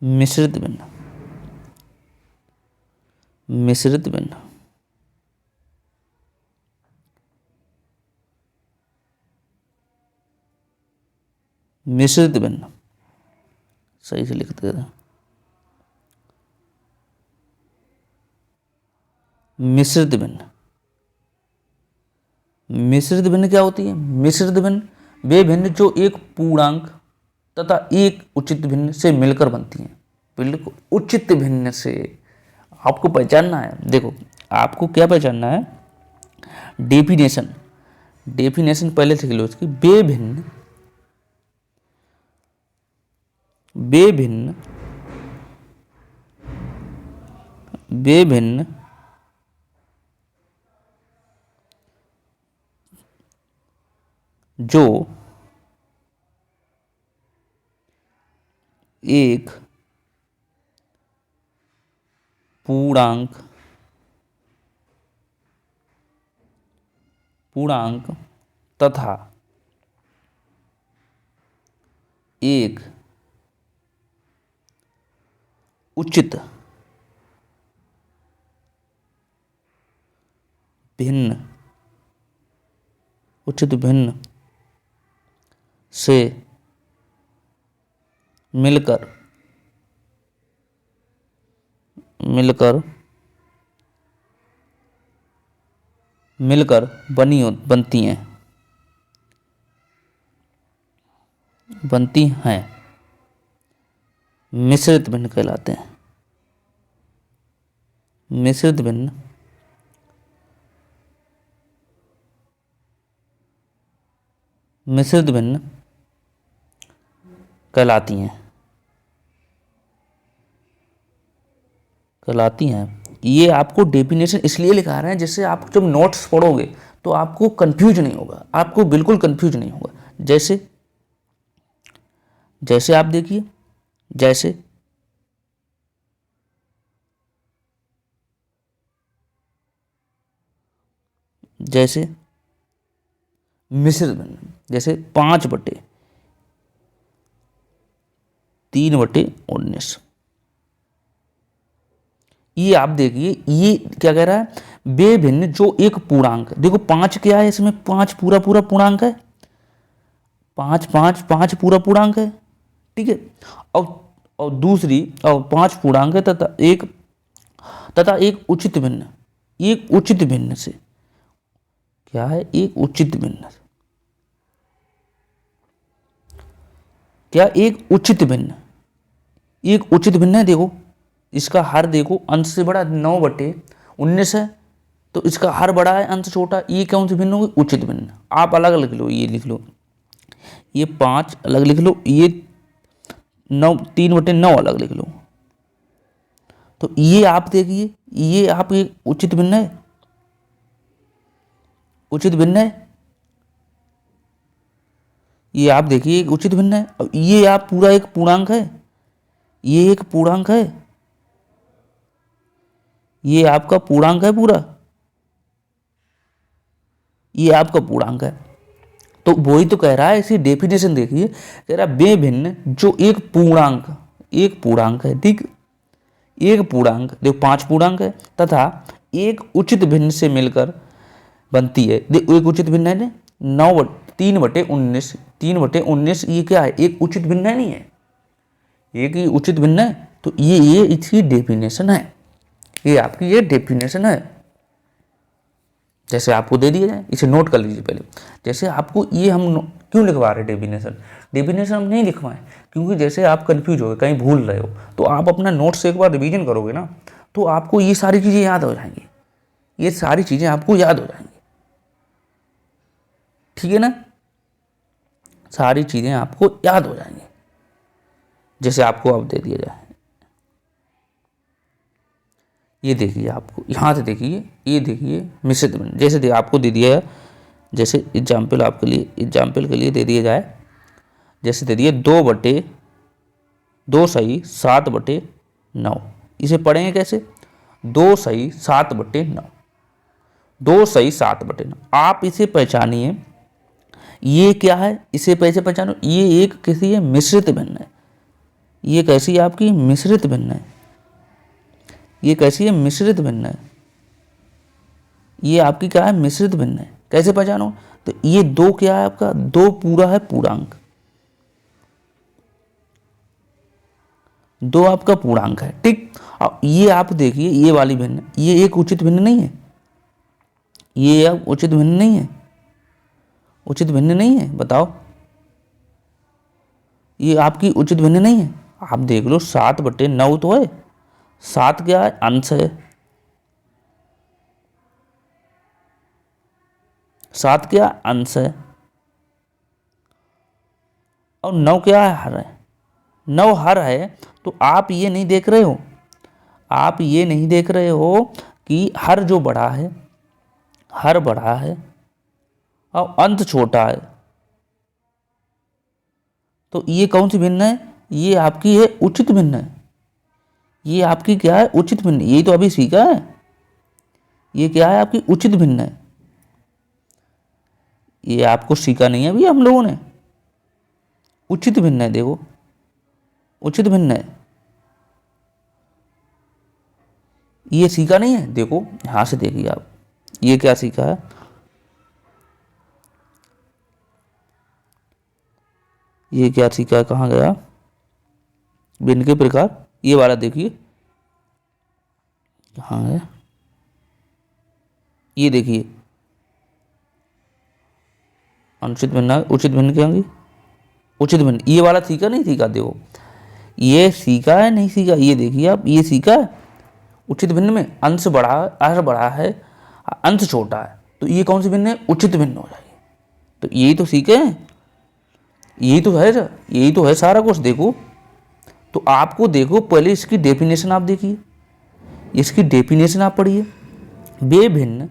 A: मिश्रित भिन्न, मिश्रित भिन्न। मिश्रित भिन्न सही से लिखते थे। मिश्रित भिन्न। मिश्रित भिन्न क्या होती है? मिश्रित भिन्न वे भिन्न जो एक पूर्णांक तथा एक उचित भिन्न से मिलकर बनती हैं। बिल्कुल उचित भिन्न से आपको पहचानना है। देखो आपको क्या पहचानना है? डेफिनेशन। डेफिनेशन पहले सीख लो इसकी। वे भिन्न बेभिन्न बेभिन्न जो एक पूर्णांक तथा एक उचित भिन्न से मिलकर बनती हैं मिश्रित भिन्न कहलाते हैं। मिश्रित भिन्न कहलाती हैं। ये आपको डेफिनेशन इसलिए लिखा रहे हैं जिससे आप जब नोट्स पढ़ोगे तो आपको कंफ्यूज नहीं होगा, आपको बिल्कुल कंफ्यूज नहीं होगा। जैसे आप देखिए, जैसे मिश्रित भिन्न, जैसे 5/3/19, ये आप देखिए, ये क्या कह रहा है, बेभिन्न जो एक पूर्णांक, देखो 5 क्या है, इसमें 5 पूरा पूर्णांक है, 5 पूरा पूर्णांक है, ठीक है। और दूसरी, और 5 पूर्णांक है तथा एक उचित भिन्न से, क्या है, एक उचित भिन्न से, क्या एक उचित भिन्न है। देखो इसका हर देखो, अंश से बड़ा 9/19 है, तो इसका हर बड़ा है, अंश छोटा, ये कौन सी भिन्न होगी, उचित भिन्न। आप अलग लिख लो, ये लिख लो, ये 5 अलग लिख लो, ये 3/9 अलग लिख लो। तो ये आप देखिए, ये आप एक उचित भिन्न है, ये आप देखिए एक उचित भिन्न है। और ये आप पूरा एक पूर्णांक है, ये एक पूर्णांक है, ये आपका पूर्णांक है पूरा, ये आपका पूर्णांक है। तो वही तो कह रहा है, इसी डेफिनेशन देखिए, कह रहा है बेभिन्न जो एक पूर्णांक है, ठीक, एक पूर्णांक, देखो 5 पूर्णांक है तथा एक उचित भिन्न से मिलकर बनती है। देखो एक उचित भिन्न है, 3/19, ये क्या है, एक उचित भिन्न है, नहीं है, एक ही उचित भिन्न है। तो ये इसकी डेफिनेशन है, ये आपकी ये डेफिनेशन है। जैसे आपको दे दिया जाए, इसे नोट कर लीजिए पहले। जैसे आपको ये हम क्यों लिखवा रहे डेफिनेशन हम नहीं लिखवाएं, क्योंकि जैसे आप कंफ्यूज हो गए, कहीं भूल रहे हो, तो आप अपना नोट से एक बार रिवीजन करोगे ना, तो आपको ये सारी चीज़ें याद हो जाएंगी, ये सारी चीज़ें आपको याद हो जाएंगी, ठीक है ना, सारी चीज़ें आपको याद हो जाएंगी। जैसे आपको अब दे दिया जाए, ये देखिए, आपको यहाँ से देखिए, ये देखिए मिश्रित भिन्न, जैसे आपको दे दिया है, जैसे एग्जाम्पल के लिए दे दिया जाए, जैसे दे दिए 2 सही 7/9, इसे पढ़ेंगे कैसे, 2 सही 7/9, 2 सही 7/9। आप इसे पहचानिए, ये क्या है, इसे कैसे पहचानो, ये एक कैसी है, मिश्रित भिन्न है। ये कैसी है, आपकी मिश्रित भिन्न है, ये कैसी है, मिश्रित भिन्न है, ये आपकी क्या है, मिश्रित भिन्न है। कैसे पहचानो, तो ये 2 क्या है, आपका 2 पूरा है पूर्णांक, 2 आपका पूर्णांक है, ठीक। अब ये आप देखिए, ये वाली भिन्न, ये एक उचित भिन्न नहीं है, ये अब उचित भिन्न नहीं है, उचित भिन्न नहीं है, बताओ, ये आपकी उचित भिन्न नहीं है। आप देख लो, 7/9 तो है, 7 क्या है, अंश है, 7 क्या अंश है, और 9 क्या है, हर है, 9 हर है, तो आप ये नहीं देख रहे हो, आप ये नहीं देख रहे हो कि हर जो बड़ा है, हर बड़ा है और अंत छोटा है, तो ये कौन सी भिन्न है? ये आपकी है उचित भिन्न है। ये आपकी क्या है? उचित भिन्न। यही तो अभी सीखा है। ये क्या है? आपकी उचित भिन्न है। ये आपको सीखा नहीं है अभी हम लोगों ने। उचित भिन्न है, देखो उचित भिन्न है। ये सीखा नहीं है, देखो यहां से देखिए आप, ये क्या सीखा है? ये क्या सीखा है? कहाँ गया भिन्न के प्रकार? ये वाला देखिए कहाँ है, ये देखिए अनुचित भिन्न, उचित भिन्न क्या होंगी? उचित भिन्न। ये वाला सीखा नहीं सीखा? देखो ये सीखा है नहीं सीखा? ये देखिए आप, ये सीखा है। उचित भिन्न में अंश बड़ा, अर्थ बड़ा है, अंश छोटा है, तो ये कौन सी भिन्न है? उचित भिन्न हो जाएगी। तो यही तो सीखे हैं, यही तो है, यही तो है सारा कुछ। देखो तो आपको देखो पहले इसकी डेफिनेशन आप देखिए, इसकी डेफिनेशन आप पढ़िए। बेभिन्न,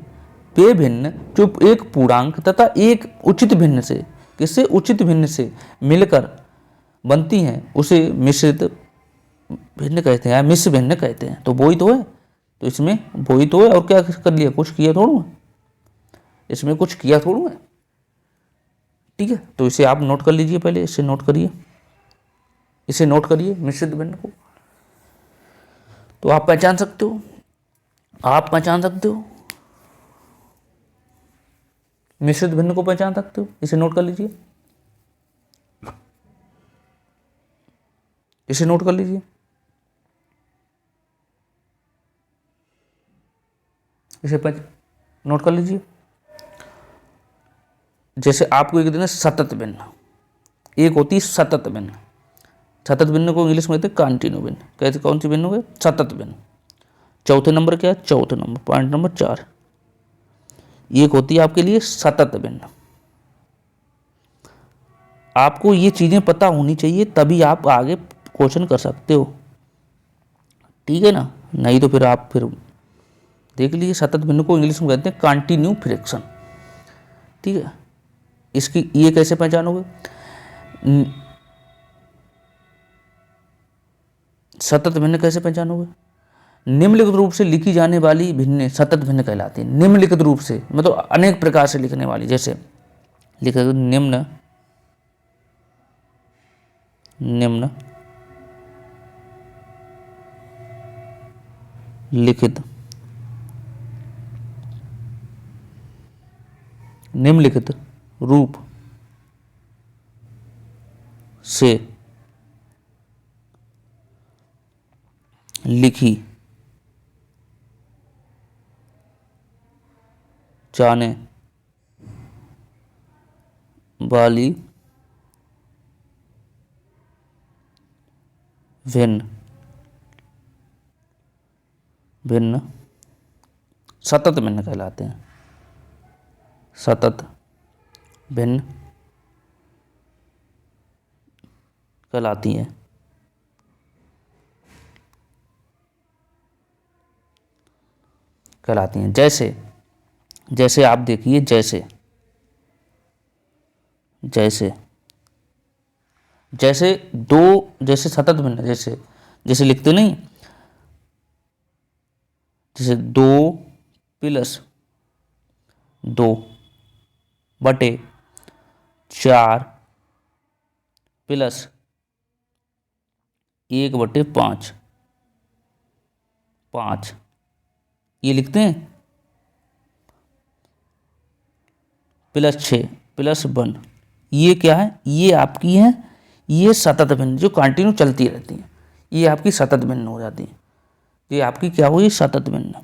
A: बेभिन्न जो एक पूर्णांक तथा एक उचित भिन्न से, किससे? उचित भिन्न से मिलकर बनती हैं, उसे मिश्रित भिन्न कहते हैं, मिश्र भिन्न कहते हैं। तो वही तो है, तो इसमें वही तो है। और क्या कर लिया? कुछ किया थोड़ा है इसमें, कुछ किया थोड़ा है। ठीक है, तो इसे आप नोट कर लीजिए, पहले इसे नोट करिए, इसे नोट करिए मिश्रित भिन्न को। तो आप पहचान सकते हो, आप पहचान सकते हो मिश्रित भिन्न को, पहचान सकते हो। इसे नोट कर लीजिए, इसे नोट कर लीजिए, इसे नोट कर लीजिए। जैसे आपको एक दिन है सतत भिन्न, एक होती है सतत भिन्न। सतत भिन्न को इंग्लिश में कहते हैं कंटिन्यू भिन्न। कैसे? कौन सी भिन्न हो गई? सतत भिन्न। चौथे नंबर क्या है? चौथे नंबर, पॉइंट नंबर 4, एक होती है आपके लिए सतत भिन्न। आपको ये चीजें पता होनी चाहिए, तभी आप आगे क्वेश्चन कर सकते हो। ठीक है ना? नहीं तो फिर आप फिर देख लीजिए, सतत भिन्न को इंग्लिश में कहते हैं कंटिन्यू फ्रैक्शन। ठीक है, इसकी ये कैसे पहचानोगे? सतत भिन्न कैसे पहचानोगे? निम्नलिखित रूप से लिखी जाने वाली भिन्न सतत भिन्न कहलाती है। निम्नलिखित रूप से मतलब अनेक प्रकार से लिखने वाली, जैसे लिखा निम्न, निम्न लिखित, निम्नलिखित रूप से लिखी जाने वाली भिन्न भिन्न सतत भिन्न कहलाते हैं। सतत भिन्न कहलाती हैं। कहलाती हैं जैसे, जैसे आप देखिए, जैसे जैसे जैसे दो, जैसे सतत भिन्न, जैसे जैसे लिखते नहीं, जैसे 2+2/4 प्लस 1/5, 5 ये लिखते हैं, +6 +1, ये क्या है? ये आपकी है, ये सतत भिन्न जो कंटिन्यू चलती रहती है, ये आपकी सतत भिन्न हो जाती है। ये आपकी क्या हुई? सतत भिन्न।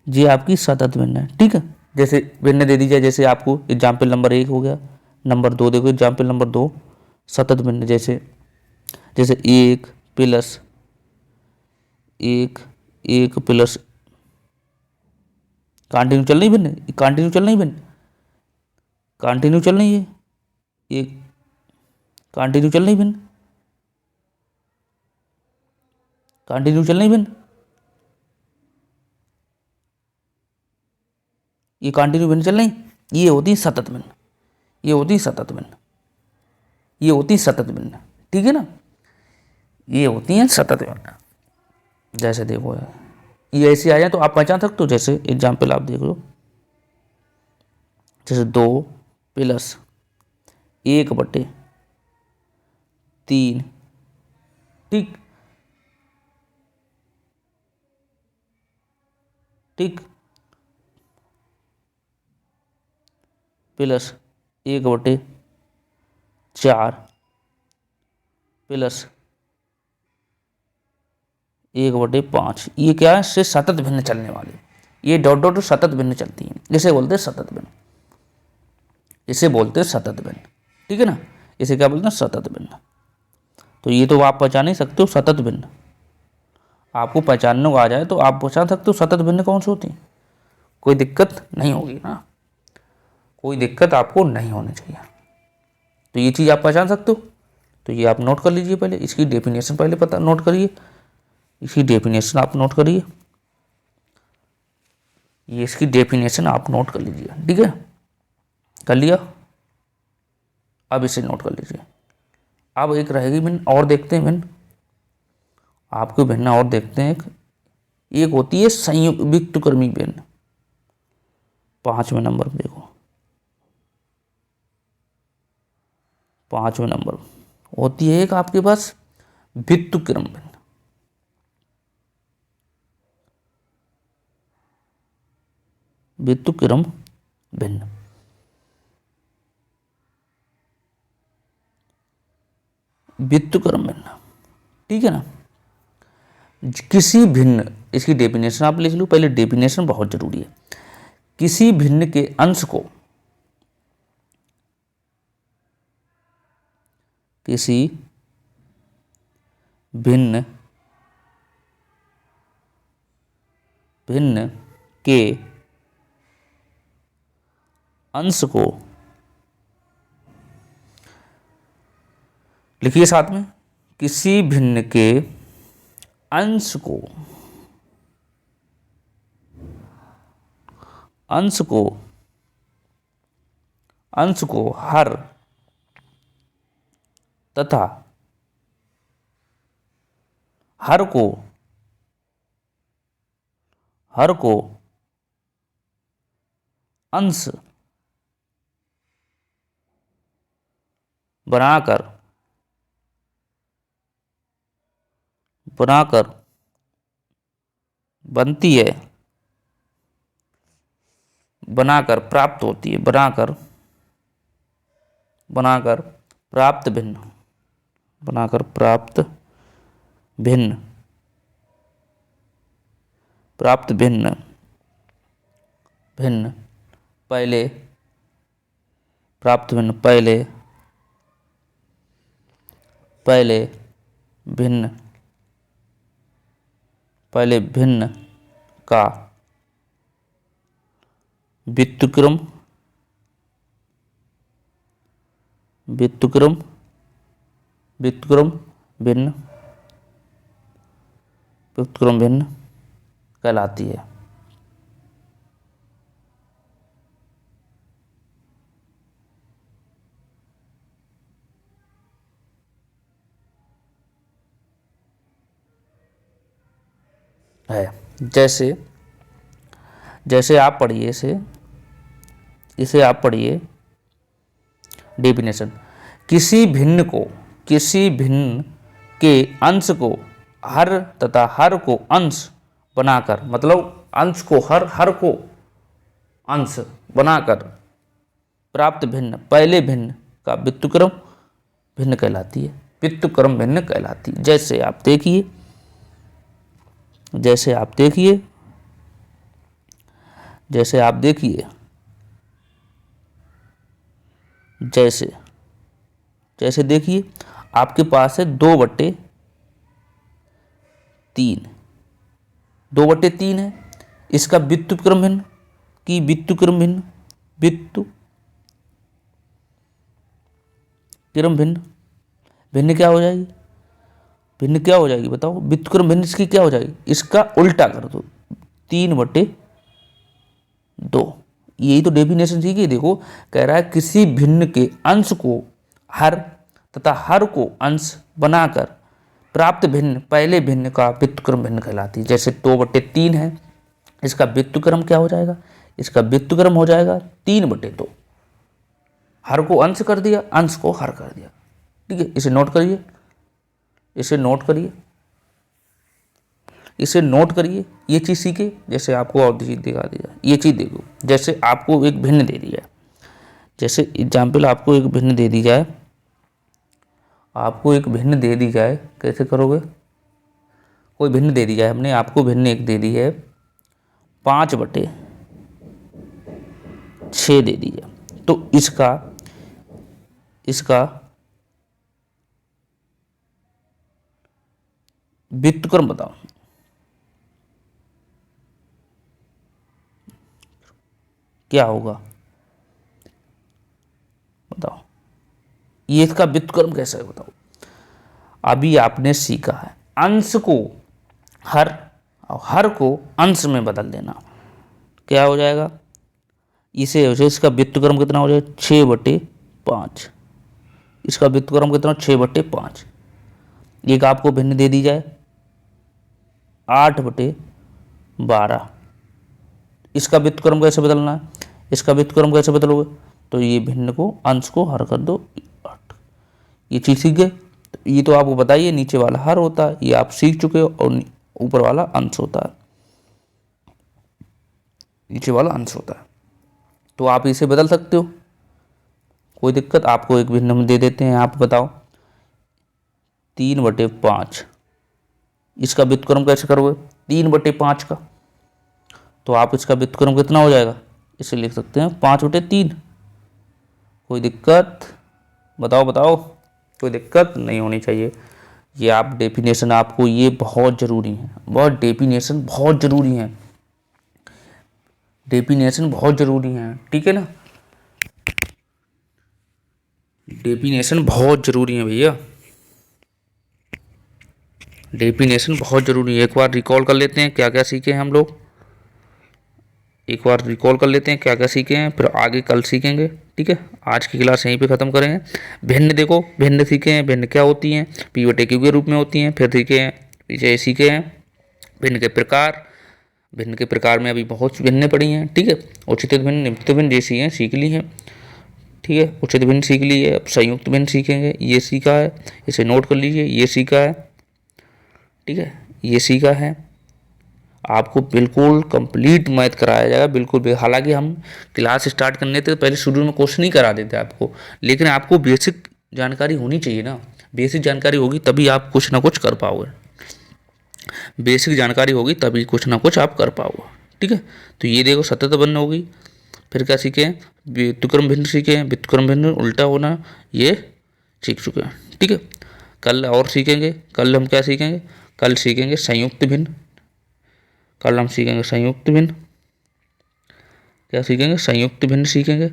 A: ये आपकी सतत भिन्न है। ठीक है, जैसे भिन्न दे दी जाए, जैसे आपको एग्जाम्पल नंबर 1 हो गया, नंबर 2 देखो, एग्जाम्पल नंबर 2 सतत भिन्न, जैसे जैसे 1 + 1 1 प्लस कंटिन्यू चल नहीं भिन्न, कंटिन्यू चल नहीं भिन्न, कंटिन्यू चल नहीं है, एक कंटिन्यू चल नहीं भिन्न, कंटिन्यू चल नहीं भिन्न, ये कंटिन्यू भिन्न चल नहीं, ये होती है सतत भिन्न, ये होती है सतत भिन्न, ये होती है सतत भिन्न, ठीक है ना, ये होती हैं सतत भिन्न। जैसे देखो ये ऐसे आ जाए तो आप पहचान सकते हो, जैसे एग्जाम्पल आप देख लो, जैसे 2+1/3, ठीक ठीक, +1/4 +1/5, ये क्या है, से सतत भिन्न चलने वाली, ये डॉट डॉट सतत भिन्न चलती हैं, इसे बोलते हैं सतत भिन्न, इसे बोलते हैं सतत भिन्न, ठीक है ना, इसे क्या बोलते हैं, सतत भिन्न। तो ये तो आप पहचान नहीं सकते हो सतत भिन्न, आपको पहचानने को आ जाए तो आप पहचान सकते हो सतत भिन्न कौन सी होती है, कोई दिक्कत नहीं होगी ना, कोई दिक्कत आपको नहीं होनी चाहिए। तो ये चीज़ आप पहचान सकते हो, तो ये आप नोट कर लीजिए, पहले इसकी डेफिनेशन पहले पता नोट करिए, इसकी डेफिनेशन आप नोट करिए, ये इसकी डेफिनेशन आप नोट कर लीजिए, ठीक है, कर लिया, अब इसे नोट कर लीजिए। अब एक रहेगी भिन्न और देखते हैं, भिन्न आपको भिन्न और देखते हैं, एक होती है संयुक्तक्रमी भिन्न, 5वें नंबर पर देखो, 5वें नंबर होती है एक आपके पास व्युत्क्रम भिन्न, व्युत्क्रम भिन्न, व्युत्क्रम भिन्न, ठीक है ना। किसी भिन्न, इसकी डेफिनेशन आप लिख लो, पहले डेफिनेशन बहुत जरूरी है, किसी भिन्न के अंश को, किसी भिन्न भिन्न के अंश को, लिखिए साथ में, किसी भिन्न के अंश को, अंश को, अंश को हर तथा हर को, हर को अंश बनाकर, बनाकर बनती है, बनाकर प्राप्त होती है, बनाकर, बनाकर प्राप्त भिन्न, बनाकर प्राप्त भिन्न, प्राप्त भिन्न, भिन्न पहले, प्राप्त भिन्न पहले, पहले भिन्न, पहले भिन्न का व्युत्क्रम, व्युत्क्रम, व्युत्क्रम भिन्न, व्युत्क्रम भिन्न कहलाती है। जैसे, जैसे आप पढ़िए इसे आप पढ़िए, डेफिनेशन, किसी भिन्न को, किसी भिन्न के अंश को हर तथा हर को अंश बनाकर, मतलब अंश को हर, हर को अंश बनाकर प्राप्त भिन्न, पहले भिन्न का व्युत्क्रम भिन्न कहलाती है, व्युत्क्रम भिन्न कहलाती है। जैसे आप देखिए, जैसे आप देखिए, जैसे आप देखिए, जैसे, जैसे देखिए आपके पास है 2/3, 2/3 है, इसका व्युत्क्रम भिन्न की, व्युत्क्रम भिन्न, व्युत्क्रम भिन्न, भिन्न क्या हो जाएगी, भिन्न क्या हो जाएगी बताओ, व्युत्क्रम भिन्न इसकी क्या हो जाएगी, इसका उल्टा कर दो, 3/2। यही तो डेफिनेशन सीखी। देखो कह रहा है किसी भिन्न के अंश को हर तथा हर को अंश बनाकर प्राप्त भिन्न पहले भिन्न का व्युत्क्रम भिन्न कहलाती है। जैसे 2/3 है, इसका व्युत्क्रम क्या हो जाएगा, इसका व्युत्क्रम हो जाएगा 3/2। हर को अंश कर दिया, अंश को हर कर दिया। ठीक है, इसे नोट करिए, इसे नोट करिए, इसे नोट करिए। ये चीज़ सीखे। जैसे आपको और चीज़ दिखा दिया, ये चीज़ देखो, जैसे आपको एक भिन्न दे दिया, जैसे एग्जाम्पल आपको एक भिन्न दे दी जाए, आपको एक भिन्न दे दी जाए, कैसे करोगे, कोई भिन्न दे दी जाए, हमने आपको भिन्न एक दे दी है 5/6 दे दी जाए, तो इसका व्युत्क्रम बताओ, क्या होगा बताओ, ये इसका व्युत्क्रम कैसा है बताओ। अभी आपने सीखा है अंश को हर और हर को अंश में बदल देना, क्या हो जाएगा, इसे इसका व्युत्क्रम कितना हो जाएगा 6/5। इसका व्युत्क्रम कितना 6/5। एक आपको भिन्न दे दी जाए 8/12। इसका व्युत्क्रम कैसे बदलना है, इसका व्युत्क्रम कैसे बदलोगे, तो ये भिन्न को अंश को हर कर दो 8। ये चीज़ सीख गए। तो ये तो आपको बताइए नीचे वाला हर होता है, ये आप सीख चुके हो, और ऊपर वाला अंश होता है, नीचे वाला अंश होता है। तो आप इसे बदल सकते हो, कोई दिक्कत। आपको एक भिन्न हम दे देते हैं, आप बताओ 3/5। इसका व्युत्क्रम कैसे करोगे 3/5 का, तो आप इसका व्युत्क्रम कितना हो जाएगा, इसे लिख सकते हैं 5/3। कोई दिक्कत बताओ बताओ, कोई दिक्कत नहीं होनी चाहिए। ये आप डेफिनेशन, आपको ये बहुत ज़रूरी है, बहुत डेफिनेशन बहुत ज़रूरी है, डेफिनेशन बहुत ज़रूरी है, ठीक है ना, डेफिनेशन बहुत ज़रूरी है भैया, डेफिनेशन बहुत ज़रूरी है। एक बार रिकॉल कर लेते हैं क्या क्या सीखे हैं हम लोग, एक बार रिकॉल कर लेते हैं क्या क्या सीखे हैं, फिर आगे कल सीखेंगे। ठीक है, आज की क्लास यहीं पे ख़त्म करेंगे। भिन्न देखो, भिन्न सीखे हैं, भिन्न क्या होती हैं, P/Q के रूप में होती हैं। फिर सीखे हैं, पीछे सीखे हैं भिन्न के प्रकार, भिन्न के प्रकार में अभी बहुत भिन्न पड़ी हैं। ठीक है, उचित भिन्न, निम्नलिखित भिन्न जैसी हैं सीख ली हैं। ठीक है, उचित भिन्न सीख ली है, अब संयुक्त भिन्न सीखेंगे, ये सीखा है, इसे नोट कर लीजिए, ये सीखा है। ठीक है, ये सीखा है। आपको बिल्कुल कंप्लीट मैथ कराया जाएगा, बिल्कुल। हालांकि हम क्लास स्टार्ट करने थे तो पहले शुरू में क्वेश्चन ही करा देते आपको, लेकिन आपको बेसिक जानकारी होनी चाहिए ना, बेसिक जानकारी होगी तभी आप कुछ ना कुछ कर पाओगे, बेसिक जानकारी होगी तभी कुछ ना कुछ आप कर पाओगे। ठीक है, तो ये देखो सतत भिन्न होगी। फिर क्या सीखे, व्युत्क्रम भिन्न सीखे, व्युत्क्रम भिन्न उल्टा होना ये सीख चुके हैं। ठीक है, कल और सीखेंगे। कल हम क्या सीखेंगे, कल सीखेंगे संयुक्त भिन्न, कल हम सीखेंगे संयुक्त भिन्न, क्या सीखेंगे, संयुक्त भिन्न सीखेंगे,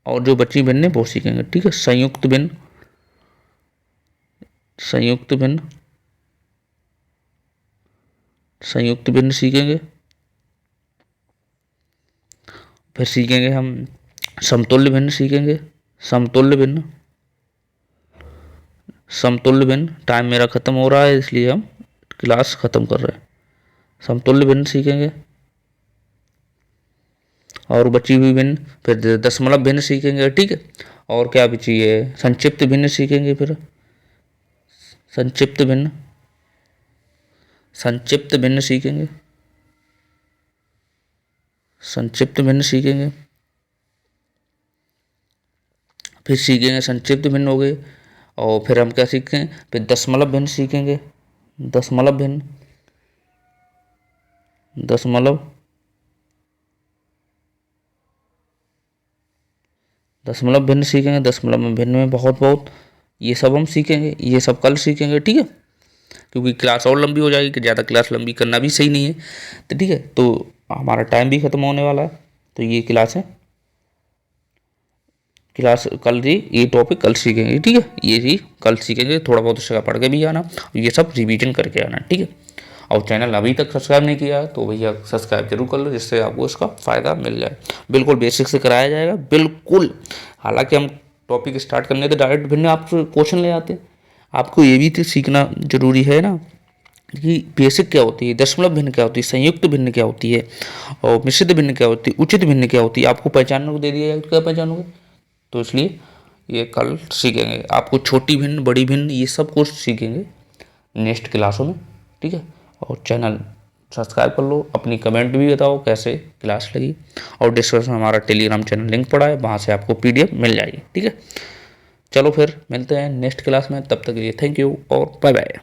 A: और जो बची भिन्न वो सीखेंगे। ठीक है, संयुक्त भिन्न, संयुक्त भिन्न, संयुक्त भिन्न सीखेंगे। फिर सीखेंगे हम समतुल्य भिन्न सीखेंगे, समतुल्य भिन्न, समतुल्य भिन्न। टाइम मेरा खत्म हो रहा है इसलिए हम क्लास खत्म कर रहे हैं। समतुल्य भिन्न सीखेंगे और बची हुई भिन्न, फिर दशमलव भिन्न सीखेंगे। ठीक है, और क्या बची है, संक्षिप्त भिन्न सीखेंगे। फिर संक्षिप्त भिन्न, संक्षिप्त भिन्न सीखेंगे, संक्षिप्त भिन्न सीखेंगे। फिर सीखेंगे संक्षिप्त भिन्न हो गए, और फिर हम क्या सीखें, फिर दशमलव भिन्न सीखेंगे, दशमलव भिन्न, दशमलव, दशमलव भिन्न सीखेंगे। दशमलव भिन्न में बहुत ये सब हम सीखेंगे, ये सब कल सीखेंगे। ठीक है, क्योंकि क्लास और लंबी हो जाएगी, कि ज़्यादा क्लास लंबी करना भी सही नहीं है। तो ठीक है, तो हमारा टाइम भी ख़त्म होने वाला है, तो ये क्लास है क्लास कल ये टॉपिक कल सीखेंगे, ठीक है। ये जी कल सीखेंगे, थोड़ा बहुत उसका पढ़ के भी आना, ये सब रिवीजन करके आना, ठीक है। और चैनल अभी तक सब्सक्राइब नहीं किया तो भैया सब्सक्राइब जरूर कर लो, जिससे आपको इसका फ़ायदा मिल जाए। बिल्कुल बेसिक से कराया जाएगा, बिल्कुल। हालांकि हम टॉपिक स्टार्ट करने के डायरेक्ट भिन्न आपसे क्वेश्चन ले आते हैं। आपको ये भी तो सीखना जरूरी है ना कि बेसिक क्या होती है, दशमलव भिन्न क्या होती है, संयुक्त भिन्न क्या होती है, और मिश्रित भिन्न क्या होती है, उचित भिन्न क्या होती है। आपको पहचानने को दे दिया जाए तो क्या पहचानोगे? तो इसलिए ये कल सीखेंगे। आपको छोटी भिन्न, बड़ी भिन्न, ये सब कुछ सीखेंगे नेक्स्ट क्लासों में, ठीक है। और चैनल सब्सक्राइब कर लो, अपनी कमेंट भी बताओ कैसे क्लास लगी, और डिस्क्रिप्शन में हमारा टेलीग्राम चैनल लिंक पड़ा है, वहाँ से आपको PDF मिल जाएगी, ठीक है। चलो फिर मिलते हैं नेक्स्ट क्लास में, तब तक के लिए थैंक यू और बाय बाय।